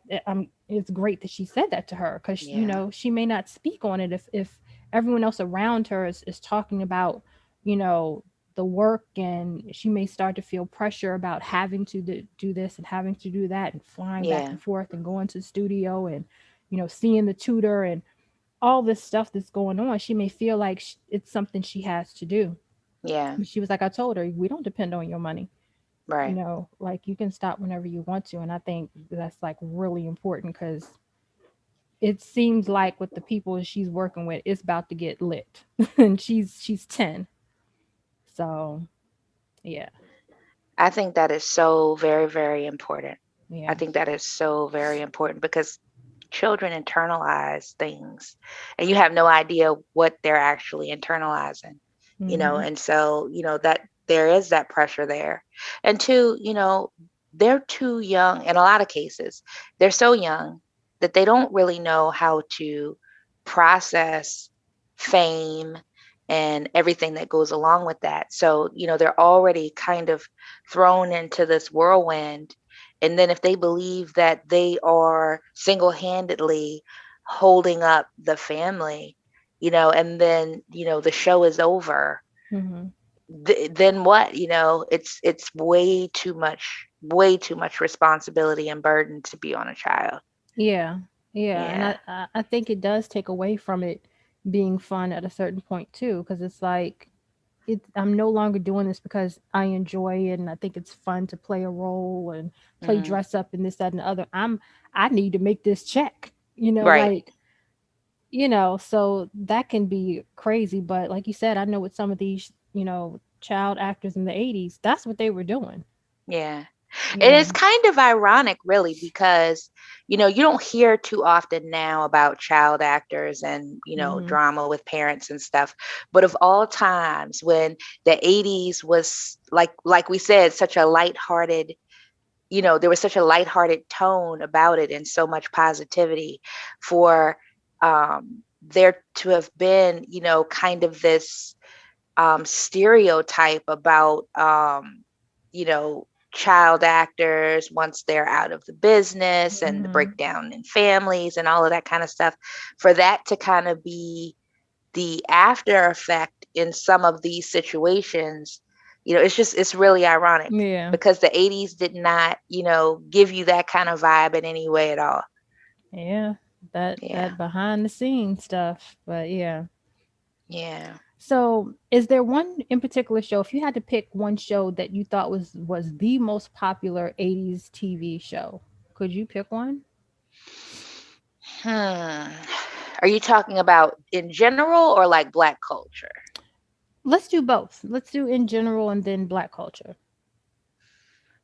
it's great that she said that to her, because Yeah. she may not speak on it if everyone else around her is talking about you know the work, and she may start to feel pressure about having to do this and having to do that, and flying back Yeah. and forth and going to the studio, and seeing the tutor and all this stuff that's going on. She may feel like it's something she has to do. Yeah. But she was like, I told her, we don't depend on your money. Right. Like, you can stop whenever you want to. And I think that's like really important, because it seems like with the people she's working with, it's about to get lit. And she's 10. So yeah. I think that is so very, very important. I Yeah. think that is so very important because children internalize things and you have no idea what they're actually internalizing, Hmm. and so, that there is that pressure there. And two, they're too young in a lot of cases. They're so young that they don't really know how to process fame and everything that goes along with that. So, they're already kind of thrown into this whirlwind. And then if they believe that they are single-handedly holding up the family, and then, the show is over, Hmm. then what? It's way too much responsibility and burden to be on a child. Yeah. Yeah. And Yeah. I think it does take away from it being fun at a certain point too, because it's like, I'm no longer doing this because I enjoy it and I think it's fun to play a role and play Hmm. dress up and this, that, and the other. I need to make this check, Right. like, so that can be crazy. But like you said, I know with some of these, child actors in the 80s, that's what they were doing. Yeah. You And it's know. kind of ironic, really, because, you don't hear too often now about child actors and, Mhm. drama with parents and stuff. But of all times when the 80's was like we said, such a lighthearted, there was such a lighthearted tone about it and so much positivity for there to have been, kind of this stereotype about you know child actors once they're out of the business and the Mhm. breakdown in families and all of that kind of stuff, for that to kind of be the after effect in some of these situations. It's really ironic Yeah. because the 80's did not, give you that kind of vibe in any way at all. Yeah. Yeah. That behind the scenes stuff. But yeah. Yeah. So, is there one in particular show, if you had to pick one show that you thought was the most popular 80s TV show, could you pick one? Hmm. Are you talking about in general or like Black culture? Let's do both. Let's do in general and then Black culture.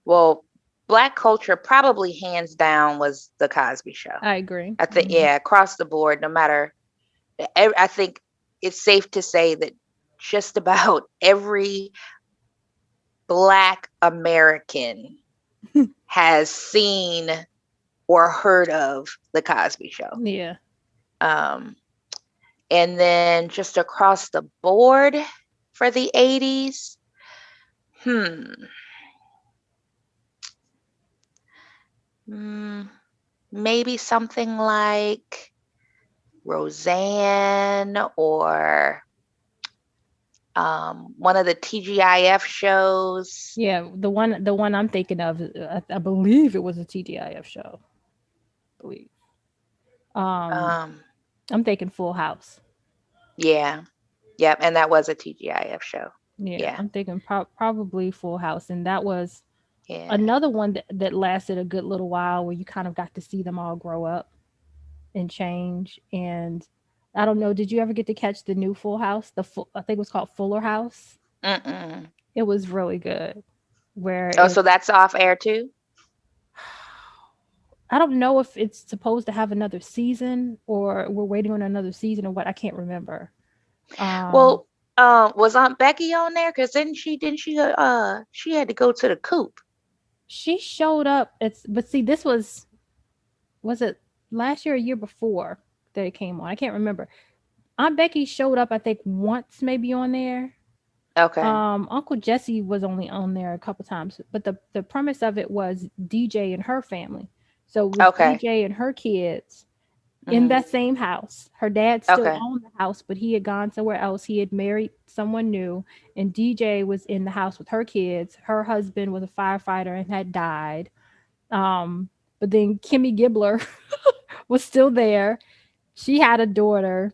Well, Black culture probably hands down was the Cosby Show. I agree. I think, Hmm. yeah, across the board, no matter, I think it's safe to say that just about every Black American has seen or heard of the Cosby Show. Yeah. Um, and then just across the board for the 80's, hmm, mm, maybe something like Roseanne or one of the TGIF shows. Yeah, the one I'm thinking of, I believe it was a TGIF show. I believe. Um, Um, I'm thinking Full House. yeah, yep, and that was a TGIF show. Yeah, Yeah, I'm thinking probably Full House, and that was yeah. another one that lasted a good little while, where you kind of got to see them all grow up and change. And I don't know, did you ever get to catch the new Full House? I think it was called Fuller House. Mm-mm. It was really good. Where Oh, so it's that's off air too? I don't know if it's supposed to have another season, or we're waiting on another season, or what. I can't remember. Um, Well, was Aunt Becky on there? Because she had to go to the coop. she showed up. But see, this was it last year or year before that it came on? I can't remember. Aunt Becky showed up, I think, once maybe on there. Okay. Uncle Jesse was only on there a couple times, but the premise of it was DJ and her family. So it was Okay. DJ and her kids in Hmm. that same house. Her dad still Okay. owned the house, but he had gone somewhere else. He had married someone new, and DJ was in the house with her kids. Her husband was a firefighter and had died. Um, but then Kimmy Gibbler was still there. She had a daughter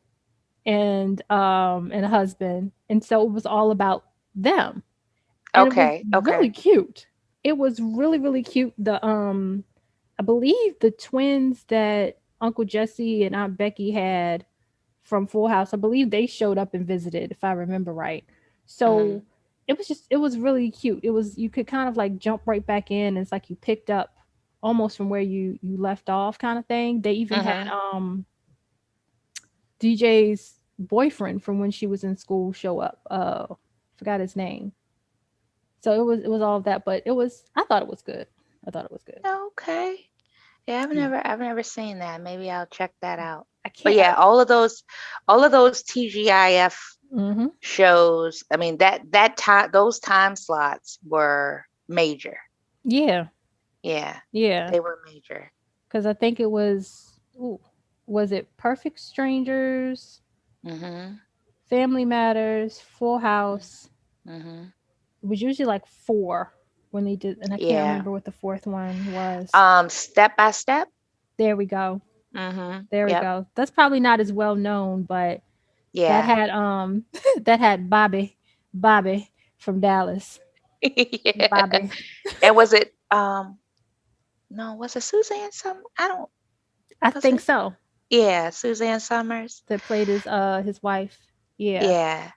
and a husband, and so it was all about them, and it was Okay. really Okay. cute. It was really really cute. The I believe the twins that Uncle Jesse and Aunt Becky had from Full House, I believe they showed up and visited, if I remember right. Hmm. So it was really cute. It was, you could kind of like jump right back in. It's like you picked up almost from where you left off, kind of thing. They even had Hmm. DJ's boyfriend from when she was in school show up. Forgot his name. So it was all of that, but it was, I thought it was good. I thought it was good. Okay. Yeah, Yeah. I've never seen that. Maybe I'll check that out. I But can't. yeah, all of those TGIF Mm-hmm. shows. I mean, that time, those time slots were major. Yeah. Yeah, Yeah. they were major. Because I think it was, ooh, was it Perfect Strangers, Hmm. Family Matters, Full House? Hmm. It was usually like four when they did, and I can't Yeah. remember what the fourth one was. Step by step. There we go. There we Yep. go. That's probably not as well known, but that Yeah. had that had Bobby from Dallas. Yeah. Bobby. And was it no, was it Suzanne some I don't I was think it so. yeah, Suzanne Summers. That played his wife. Yeah. Yeah.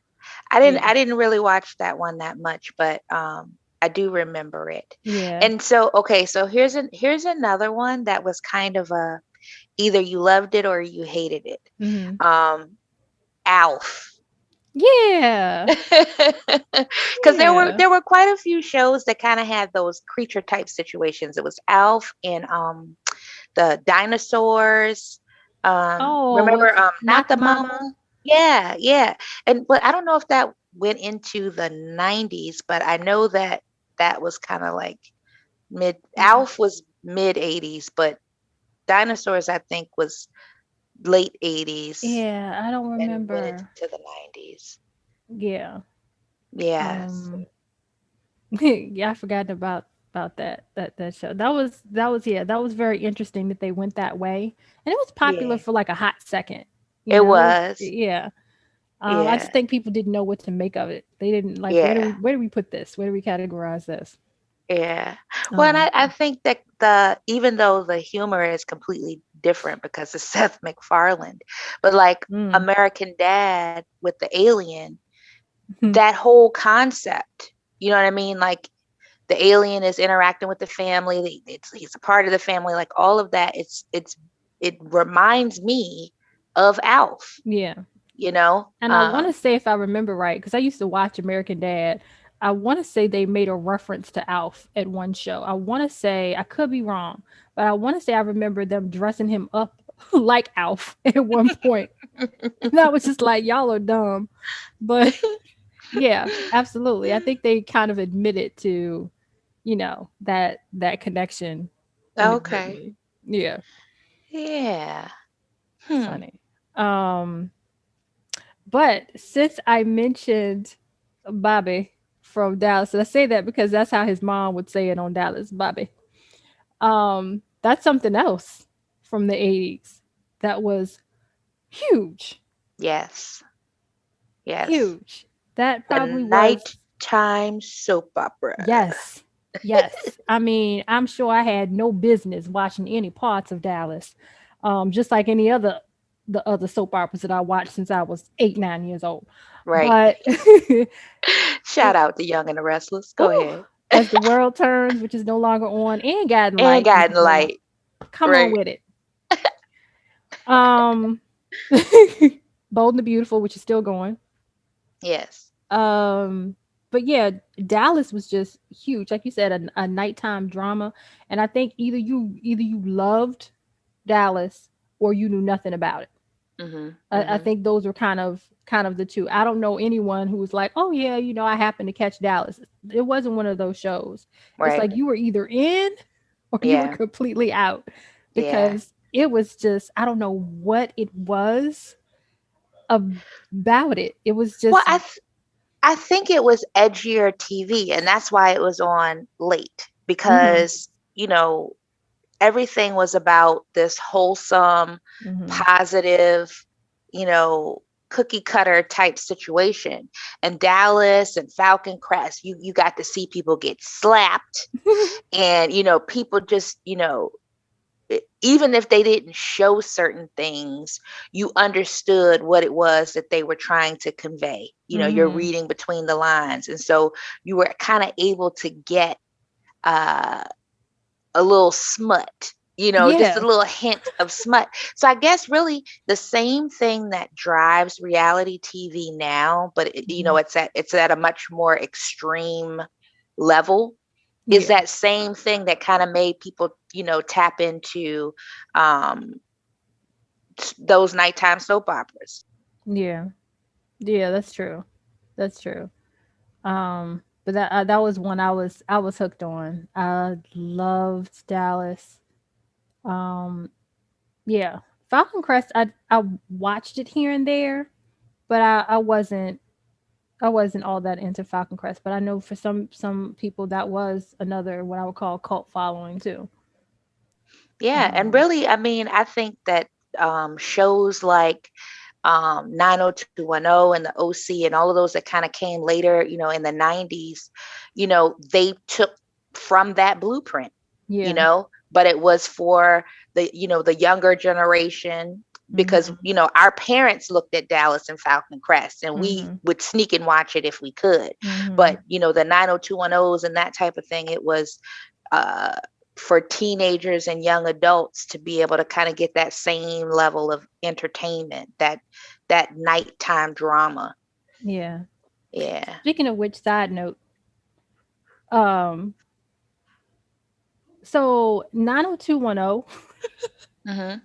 Yeah. I didn't really watch that one that much, but I do remember it. Yeah. And so okay, so here's another one that was kind of a either you loved it or you hated it. Mhm. Um Alf. Yeah. Because Yeah. there were quite a few shows that kind of had those creature type situations. It was Alf and the dinosaurs. Oh, Remember not Knock the mama? Mama. Yeah, yeah. And but I don't know if that went into the 90s, but I know that that was kind of like mid Mhm. Alf was mid 80s, but dinosaurs I think was late 80s Yeah, I don't and went into remember. the 90s. Yeah. Yes. Um yeah, I forgot about that show. That was yeah, that was very interesting that they went that way. And it was popular Yeah. for like a hot second. It It was, was. yeah. I Yeah. just think people didn't know what to make of it. They didn't like, Yeah. where do we put this? Where do we categorize this? Yeah. Well, and I Um think that the even though the humor is completely different because it's Seth MacFarlane, but like mm. American Dad with the alien, that whole concept, you know what I mean? Like the alien is interacting with the family, he's a part of the family, like all of that. It reminds me of Alf, Yeah. you know? And I want to say, if I remember right, because I used to watch American Dad, I want to say they made a reference to Alf at one show. I want to say, I could be wrong, but I want to say I remember them dressing him up like Alf at one point. And I was just like, y'all are dumb. But yeah, absolutely. I think they kind of admitted to, that connection Okay. inadvertently. Yeah, Yeah. Hmm. funny. Um, But since I mentioned Bobby from Dallas, and I say that because that's how his mom would say it on Dallas, Bobby. That's something else from the 80's that was huge, Yes. Yes. huge. That The probably was, nighttime soap opera. yes, yes. I mean, I'm sure I had no business watching any parts of Dallas, just like any other the other soap operas that I watched since I was 8, 9 years old. Right. But Shout out to Young and the Restless. Go Ooh, ahead. as the world turns, which is no longer on, and Guiding And Light, which Guiding is no longer. Light. Come on Right. with it. Um, Bold and the Beautiful, which is still going. Yes. Um, but yeah, Dallas was just huge, like you said, a nighttime drama, and I think either you loved Dallas or you knew nothing about it. I think those were kind of the two. I don't know anyone who was like, oh yeah, I happened to catch Dallas. It wasn't one of those shows. It's Right. like you were either in or you were Yeah. completely out, Yeah. because it was just, I don't know what it was about it. It was Well, just, I think it was edgier TV, and that's why it was on late, mhm, because, everything was about this wholesome, mhm. positive, you know, cookie cutter type situation. And Dallas and Falcon Crest, you got to see people get slapped, and people just, even if they didn't show certain things, you understood what it was that they were trying to convey. You're Mhm. reading between the lines. And so you were kind of able to get uh, a little smut, just a Yeah. little hint of smut. So I guess really the same thing that drives reality TV now, but Mhm. it's at a much more extreme level, is Yeah. that same thing that kind of made people, tap into um, those nighttime soap operas. Yeah. Yeah, that's true. That's true. But that was one I was hooked on. I loved Dallas. Um, yeah, Falcon Crest. I watched it here and there, but I wasn't all that into Falcon Crest. But I know for some people that was another what I would call cult following too. Yeah, and Um, really, I mean, I think that shows like 90210 and the OC and all of those that kind of came later, in the 90s, they took from that blueprint, yeah. but it was for the younger generation, because, Mhm. our parents looked at Dallas and Falcon Crest, and we Mhm. would sneak and watch it if we could. But, Mhm. the 90210s and that type of thing, it was uh, for teenagers and young adults to be able to kind of get that same level of entertainment, that nighttime drama. Yeah. Yeah. Speaking of which, side note, um, so 90210 Mhm.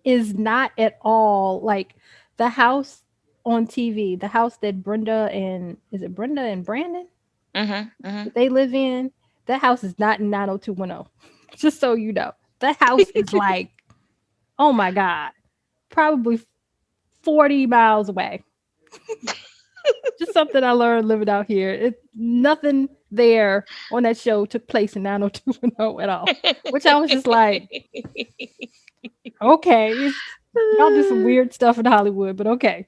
is not at all like the house on TV, the house that Brenda and is it Brenda and Brandon Mhm. that Mhm. they live in? That house is not in 90210. Just so you know. That house is like, oh my God, probably 40 miles away. Just something I learned living out here. Nothing there on that show took place in 90210 at all. Which I was just like, okay, y'all do some weird stuff in Hollywood, but okay.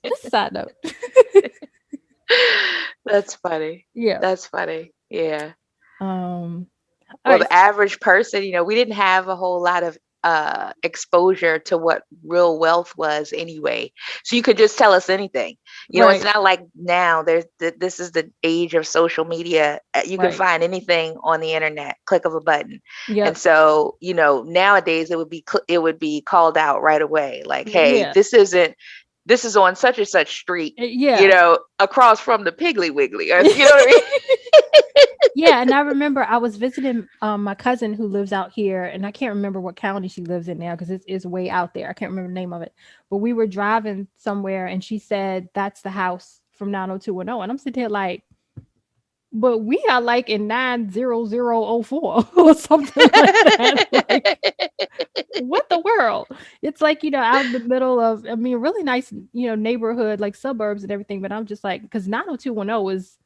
Just a side note. That's funny. Yeah. That's funny. Yeah. Um, all Well, right. the average person, we didn't have a whole lot of exposure to what real wealth was anyway. So you could just tell us anything. It's Right. not like now this is the age of social media. You can Right. find anything on the internet, click of a button. And Yep. so, nowadays it would be called out right away. Like, hey, Yeah. this is on such and such street, Yeah. across from the Piggly Wiggly, or you know what I mean? Yeah, and I remember I was visiting my cousin who lives out here, and I can't remember what county she lives in now because it's way out there. I can't remember the name of it. But we were driving somewhere, and she said that's the house from 90210, and I'm sitting here like, but we are like in 90004 or something like that. Like, what the world? It's like, out in the middle of, I mean, really nice, neighborhood, like suburbs and everything. But I'm just like, because 90210 is,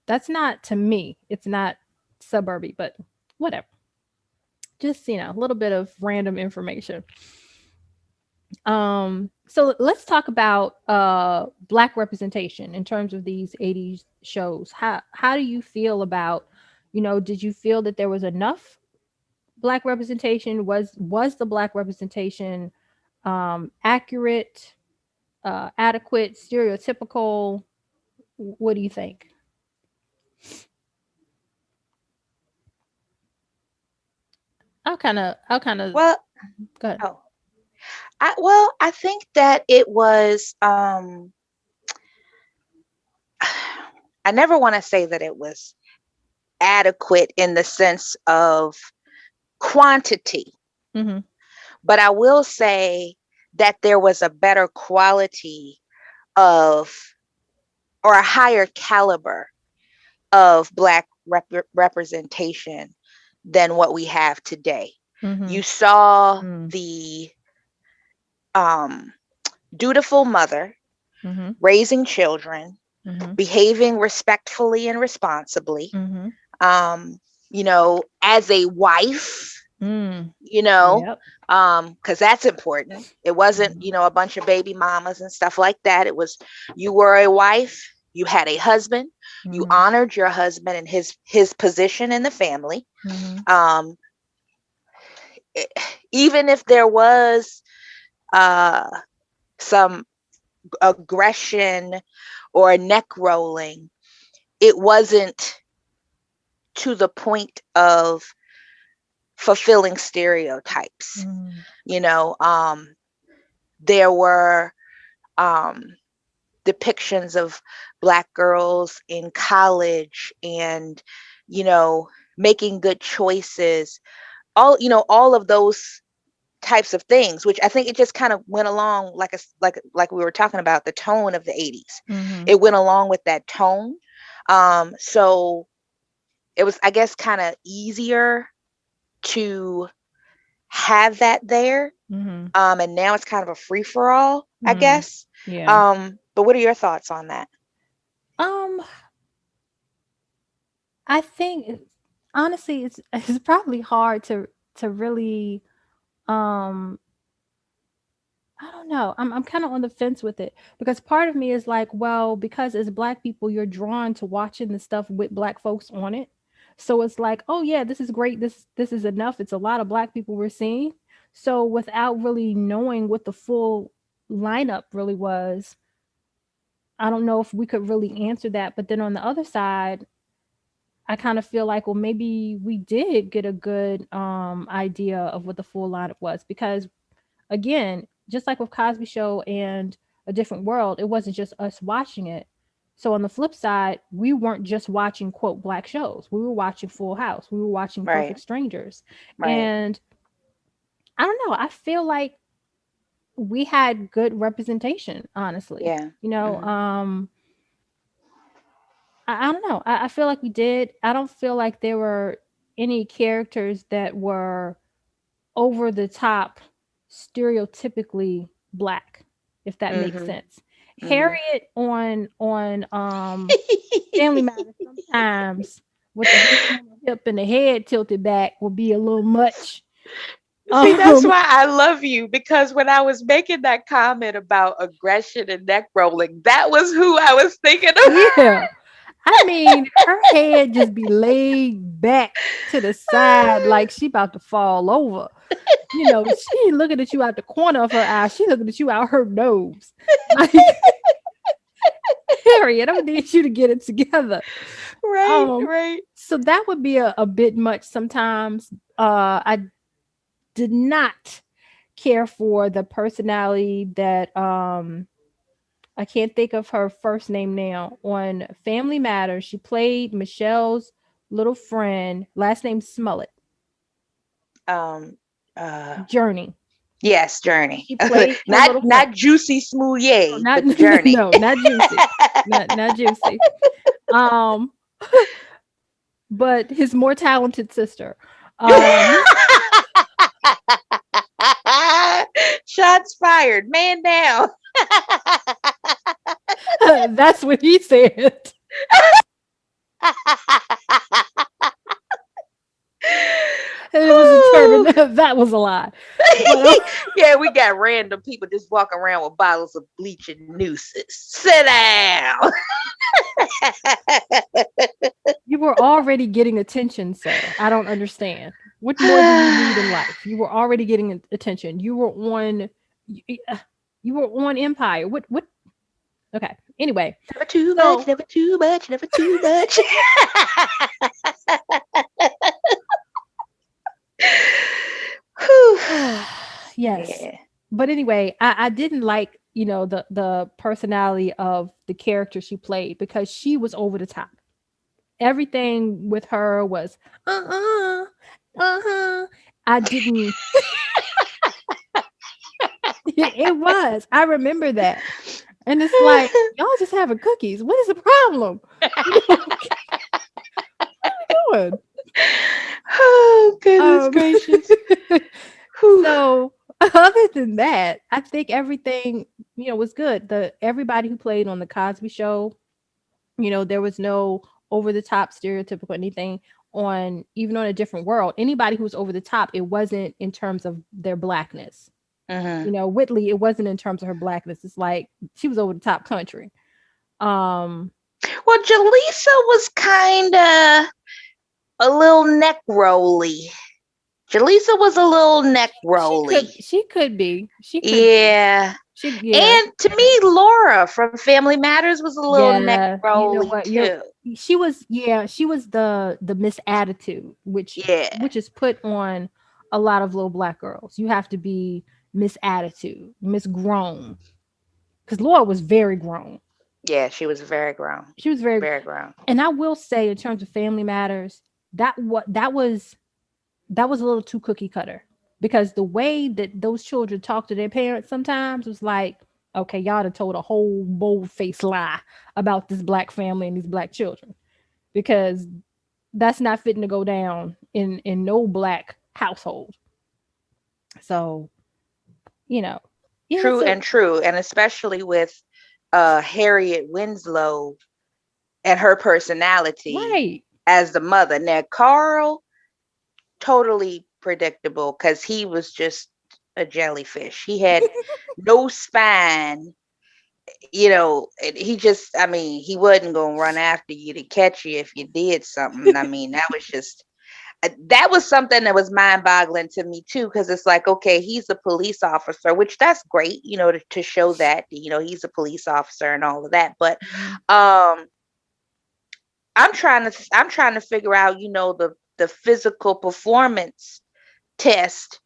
that's not to me, it's not suburby, but whatever. Just, a little bit of random information. So let's talk about black representation in terms of these 80s shows. How do you feel about, did you feel that there was enough black representation? Was the black representation accurate, adequate, stereotypical? What do you think? I'll kind of Well, go ahead. oh, I think that it was I never want to say that it was adequate in the sense of quantity, Mm-hmm. but I will say that there was a better quality of, or a higher caliber of Black representation than what we have today. You saw the dutiful mother raising children, behaving respectfully and responsibly, you know, as a wife, you know, because that's important. It wasn't, you know, a bunch of baby mamas and stuff like that. It was, you were a wife, you had a husband, you honored your husband and his position in the family. Even if there was some aggression or neck rolling, it wasn't to the point of fulfilling stereotypes. You know, there were depictions of Black girls in college and, you know, making good choices, all, you know, all of those types of things, which I think it just kind of went along like we were talking about the tone of the 80s. It went along with that tone. So it was, I guess, kind of easier to have that there. And now it's kind of a free for all, I guess. But what are your thoughts on that? I think honestly it's probably hard to really um I don't know. I'm kind of on the fence with it because part of me is like, well, because as Black people, you're drawn to watching the stuff with Black folks on it. So it's like, oh yeah, this is great. This is enough. It's a lot of Black people we're seeing. So without really knowing what the full lineup really was, I don't know if we could really answer that. But then on the other side, I kind of feel like, well, maybe we did get a good idea of what the full lineup was because again, just like with Cosby Show and A Different World, it wasn't just us watching it. So on the flip side, we weren't just watching quote Black shows. We were watching Full House. We were watching Perfect Right. Strangers. Right. And I don't know, I feel like we had good representation, honestly. Yeah. You know, I don't know. I feel like we did. I don't feel like there were any characters that were over the top stereotypically Black, if that makes sense. Harriet on Family Matters sometimes with the hand on the hip and the head tilted back will be a little much. See, that's um why I love you, because when I was making that comment about aggression and neck rolling, that was who I was thinking of. yeah, I mean her head just be laid back to the side like she about to fall over. You know, she ain't looking at you out the corner of her eye. She looking at you out her nose. Like, Harriet, I'm gonna need you to get it together. Right, Um, right. so that would be a bit much sometimes. I did not care for the personality that I can't think of her first name now. On Family Matters, she played Michelle's little friend, last name Smollett. Um, uh, Journey. yes, Journey. She played her not little friend. not Juicy No, Smouye, not but Journey. no, not Juicy. Not Juicy. Um, but his more talented sister. Um, Shots fired. Man down. that's what he said. And it was determined that that was a lie. But Yeah, we got random people just walking around with bottles of bleach and nooses. Sit down. you were already getting attention, sir. I don't understand. What more do you need in life? You were already getting attention. You were on Empire. What okay. Anyway, Never too much, so never too much, never too much. yes. Yeah. But anyway, I didn't like, the personality of the character she played because she was over the top. Everything with her was uh-uh, uh-huh. I didn't It was. I remember that. And it's like, y'all just having cookies. What is the problem? You know, what are we doing? Oh, goodness Um, gracious. Whew. so other than that, I think everything, was good. The everybody who played on the Cosby show, there was no over the top stereotypical anything on even on a different world. Anybody who was over the top, it wasn't in terms of their blackness. Hmm. Whitley, it wasn't in terms of her blackness. It's like she was over the top country. Um, Well, Jaleesa was kind of a little neck rolly. Jaleesa was a little neck rolly. she could be. She could be. Yeah. Yeah. And to me, Laura from Family Matters was a little neck Yeah, you know rolly what? too. She was the Miss Attitude, Yeah. which is put on a lot of little black girls. You have to be Miss Attitude, Miss Grown, because Laura was very grown. Yeah, she was very grown. She was very, Very grown. and I will say in terms of Family Matters, that was a little too cookie cutter because the way that those children talk to their parents sometimes was like, okay, y'all done told a whole bold faced lie about this black family and these black children because that's not fitting to go down in no black household. So, you know, yeah. True So and true. And especially with Harriet Winslow and her personality right, as the mother. Now, Carl, totally predictable because he was just a jellyfish. He had no spine. He just, I mean, he wasn't going to run after you to catch you if you did something. I mean, that was something that was mind boggling to me too, because it's like, okay, he's a police officer, which that's great, to show that, he's a police officer and all of that. But mhm, um, I'm trying to figure out, the physical performance test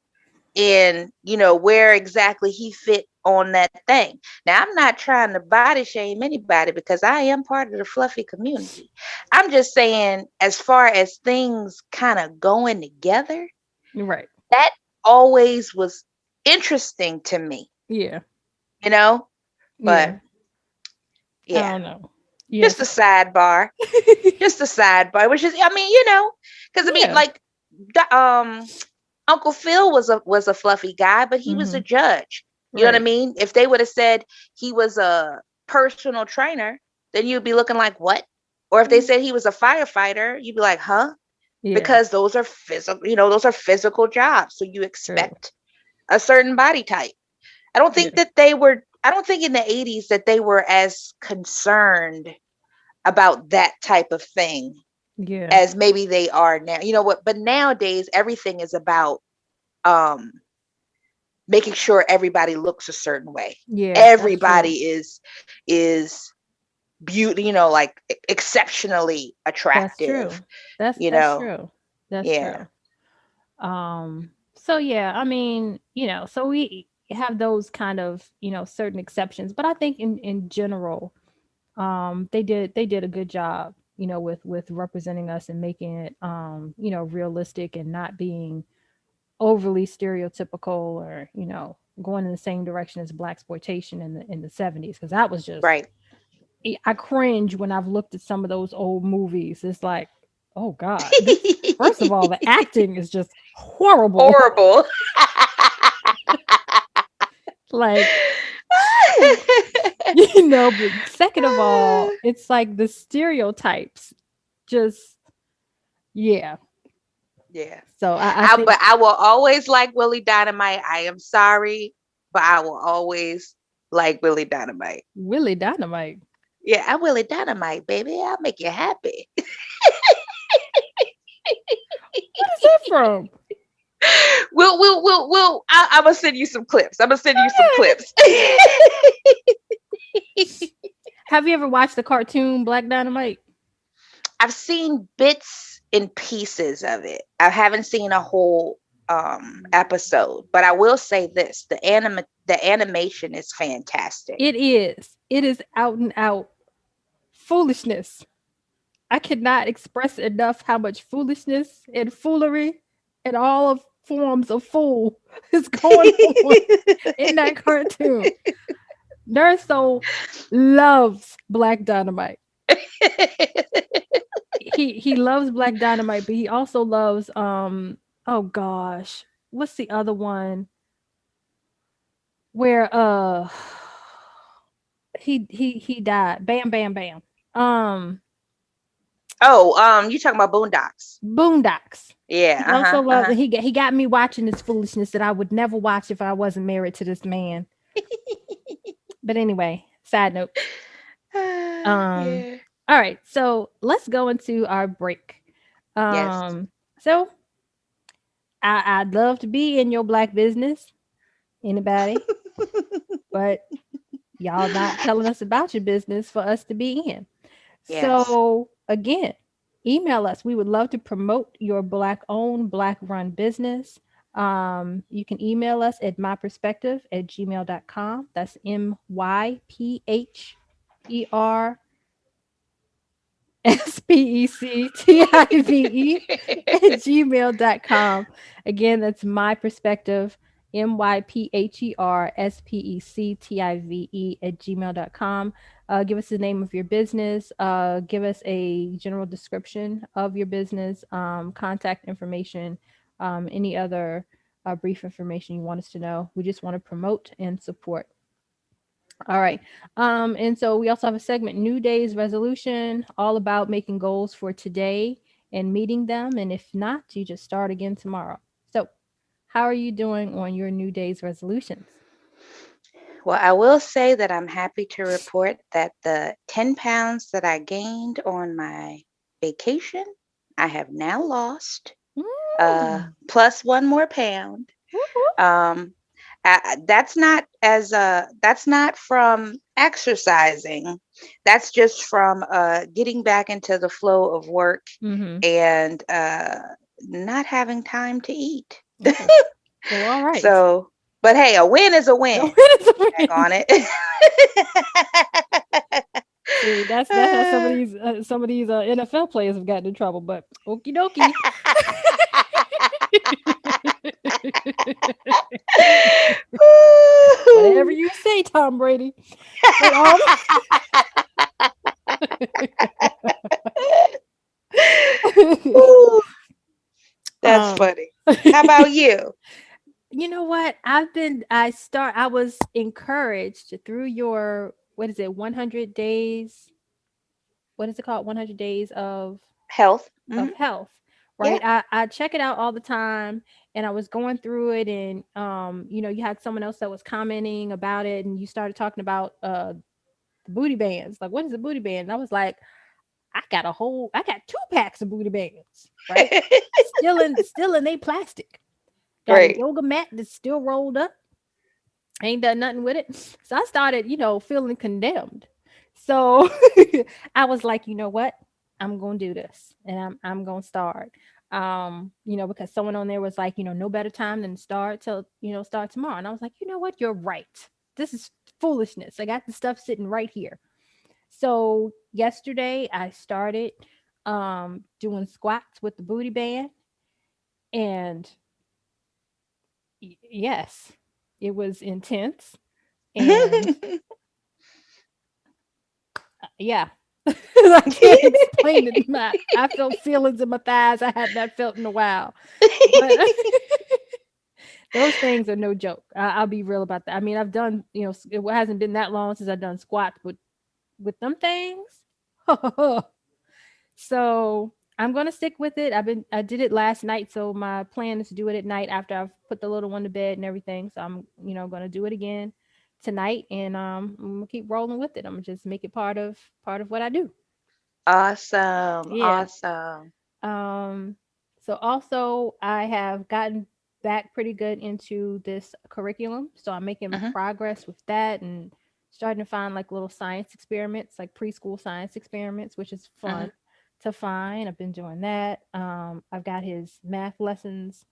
in where exactly he fit on that thing. Now, I'm not trying to body shame anybody because I am part of the fluffy community. I'm just saying, as far as things kind of going together, right, that always was interesting to me, yeah, you know yeah. but I yeah, don't know. just Yes, a sidebar. Just a sidebar, which is, I mean, because I mean, yeah, like, Uncle Phil was a fluffy guy, but he was a hmm, judge. You know what I right, mean? If they would have said he was a personal trainer, then you'd be looking like, what? Or if they mm, said he was a firefighter, you'd be like, huh? yeah, Because those are physical jobs. So you true, expect a certain body type. yeah, I don't think in the 80's that they were as concerned about that type of thing yeah, as maybe they are now. You know what? But nowadays everything is about um making sure everybody looks a certain way. yeah. That's true. Everybody is beauty, like exceptionally That's attractive, true. That's true. That's yeah. true. So yeah, I mean, so we have those kind of, certain exceptions, but I think in general, they did a good job, with representing us and making it realistic and not being overly stereotypical or, going in the same direction as black exploitation in the 70s because that was just Right. I cringe when I've looked at some of those old movies. It's like, oh God, this first of all, the acting is just horrible. Horrible. Like, whew, but second of all, it's like the stereotypes just yeah. Yeah. So I think But I will always like Willie Dynamite. I am sorry, but I will always like Willie Dynamite. Willie Dynamite. Yeah, I'm Willie Dynamite, baby. I'll make you happy. What is that from? I'm gonna send you some clips. I'm gonna send you some Yeah. clips. Have you ever watched the cartoon Black Dynamite? I've seen bits and pieces of it. I haven't seen a whole episode, but I will say this: the animation is fantastic. It is. It is out and out foolishness. I cannot express enough how much foolishness and foolery and all of forms of fool is going on in that cartoon. NERDSoul loves Black Dynamite. He loves Black Dynamite, but he also loves oh gosh, what's the other one where he died. Bam Bam Bam. Um Oh, you talking about Boondocks? Boondocks. Yeah. He Uh also huh. Uh loves huh. he got me watching this foolishness that I would never watch if I wasn't married to this man. But anyway, side note. Um Yeah. all right, so let's go into our break. Yes. So I'd love to be in your black business. Anybody? But y'all not telling us about your business for us to be in. Yes. So again, email us. We would love to promote your black owned, black run business. You can email us at myperspective@gmail.com. That's myphere SPECTIVE Again, that's my perspective, mypherspective@gmail.com. Give us the name of your business. Give us a general description of your business, contact information, any other brief information you want us to know. We just want to promote and support. All right. And so we also have a segment, New Day's Resolution, all about making goals for today and meeting them. And if not, you just start again tomorrow. So, how are you doing on your New Day's resolutions? Well, I will say that I'm happy to report that the 10 pounds that I gained on my vacation, I have now lost, Mm. plus one more pound. Woo-hoo. Um, that's not from exercising. That's just from getting back into the flow of work Mhm. and not having time to eat. Oh, well, all right. So, but hey, a win is a A win. win is a Back win. on it. See, that's how some of these NFL players have gotten in trouble. But okie dokie. Whatever you say, Tom Brady. But Ooh, that's um funny. How about you? you know what? I was encouraged through your, what is it, 100 days, what is it called? 100 days Health. health, Yeah. right? I check it out all the time, and I was going through it, and you had someone else that was commenting about it, and you started talking about the booty bands. Like, what is a booty band? And I was like, I got two packs of booty bands, right? Still in a plastic. Got a Great. yoga mat that's still rolled up. Ain't done nothing with it. So I started, feeling condemned. So I was like, you know what? I'm gonna do this, and I'm gonna start. Because someone on there was like, no better time than start tomorrow. And I was like, you know what? You're right. This is foolishness. I got the stuff sitting right here. So yesterday I started doing squats with the booty band, and yes, it was intense. And yeah, I can't explain it. I felt feelings in my thighs I had not felt in a while. But those things are no joke. I'll be real about that. I mean, I've done, it hasn't been that long since I've done squats, but with them things, so I'm gonna stick with it. I did it last night, so my plan is to do it at night after I've put the little one to bed and everything. So I'm, gonna do it again tonight, and I'm gonna keep rolling with it. I'm gonna just make it part of what I do. Awesome. Yeah. Awesome. Um, so also I have gotten back pretty good into this curriculum. So I'm making Hmm. progress with that and starting to find like little science experiments, like preschool science experiments, which is Hmm. fun to find. I've been doing that. I've got his math lessons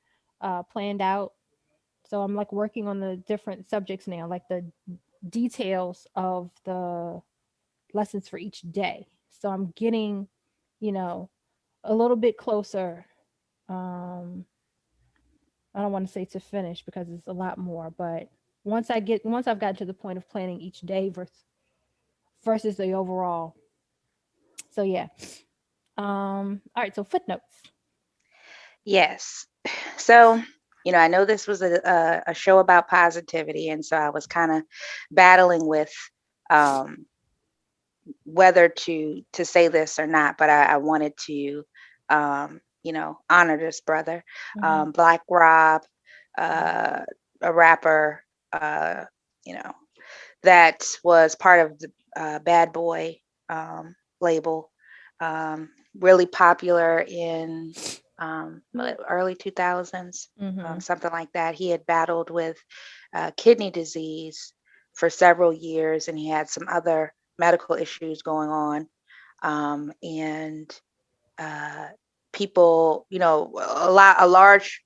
planned out. So I'm like working on the different subjects now, like the details of the lessons for each day. So I'm getting, you know, a little bit closer, um, I don't want to say to finish because it's a lot more, but once I've gotten to the point of planning each day versus the overall. So yeah. All right, so footnotes. Yes. So, I know this was a show about positivity, and so I was kind of battling with um, whether to say this or not, but I wanted to, honor this brother, Mhm. Black Rob, uh, a rapper, uh, you know, that was part of the Bad Boy label, really popular in early 2000s, Mhm. something like that. He had battled with kidney disease for several years, and he had some other medical issues going on. And uh, people, a large,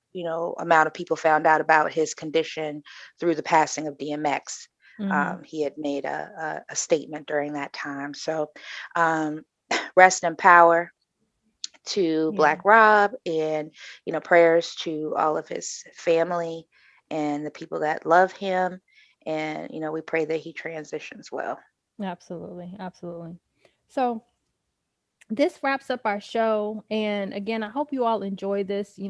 amount of people found out about his condition through the passing of DMX. Mhm. He had made a statement during that time. So, um, rest in power to Yeah. Black Rob, and prayers to all of his family and the people that love him. And we pray that he transitions well. Absolutely. Absolutely. So this wraps up our show. And again, I hope you all enjoyed this. We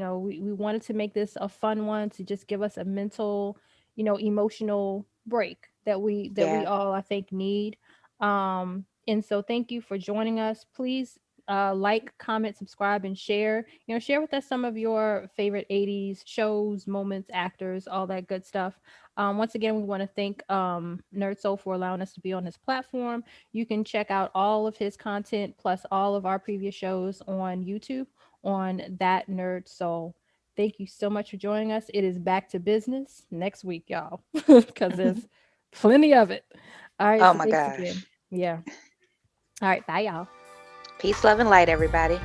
wanted to make this a fun one to just give us a mental, emotional break that we Yeah. all I think need. And so thank you for joining us. Please like, comment, subscribe, and share. Share with us some of your favorite 80s shows, moments, actors, all that good stuff. Once again, we want to thank NERDSoul for allowing us to be on his platform. You can check out all of his content plus all of our previous shows on YouTube on That Nerd Soul. Thank you so much for joining us. It is back to business next week, y'all, because there's plenty of it. All right, Oh so my thanks again. gosh. Yeah. All right, bye, y'all. Peace, love, and light, everybody.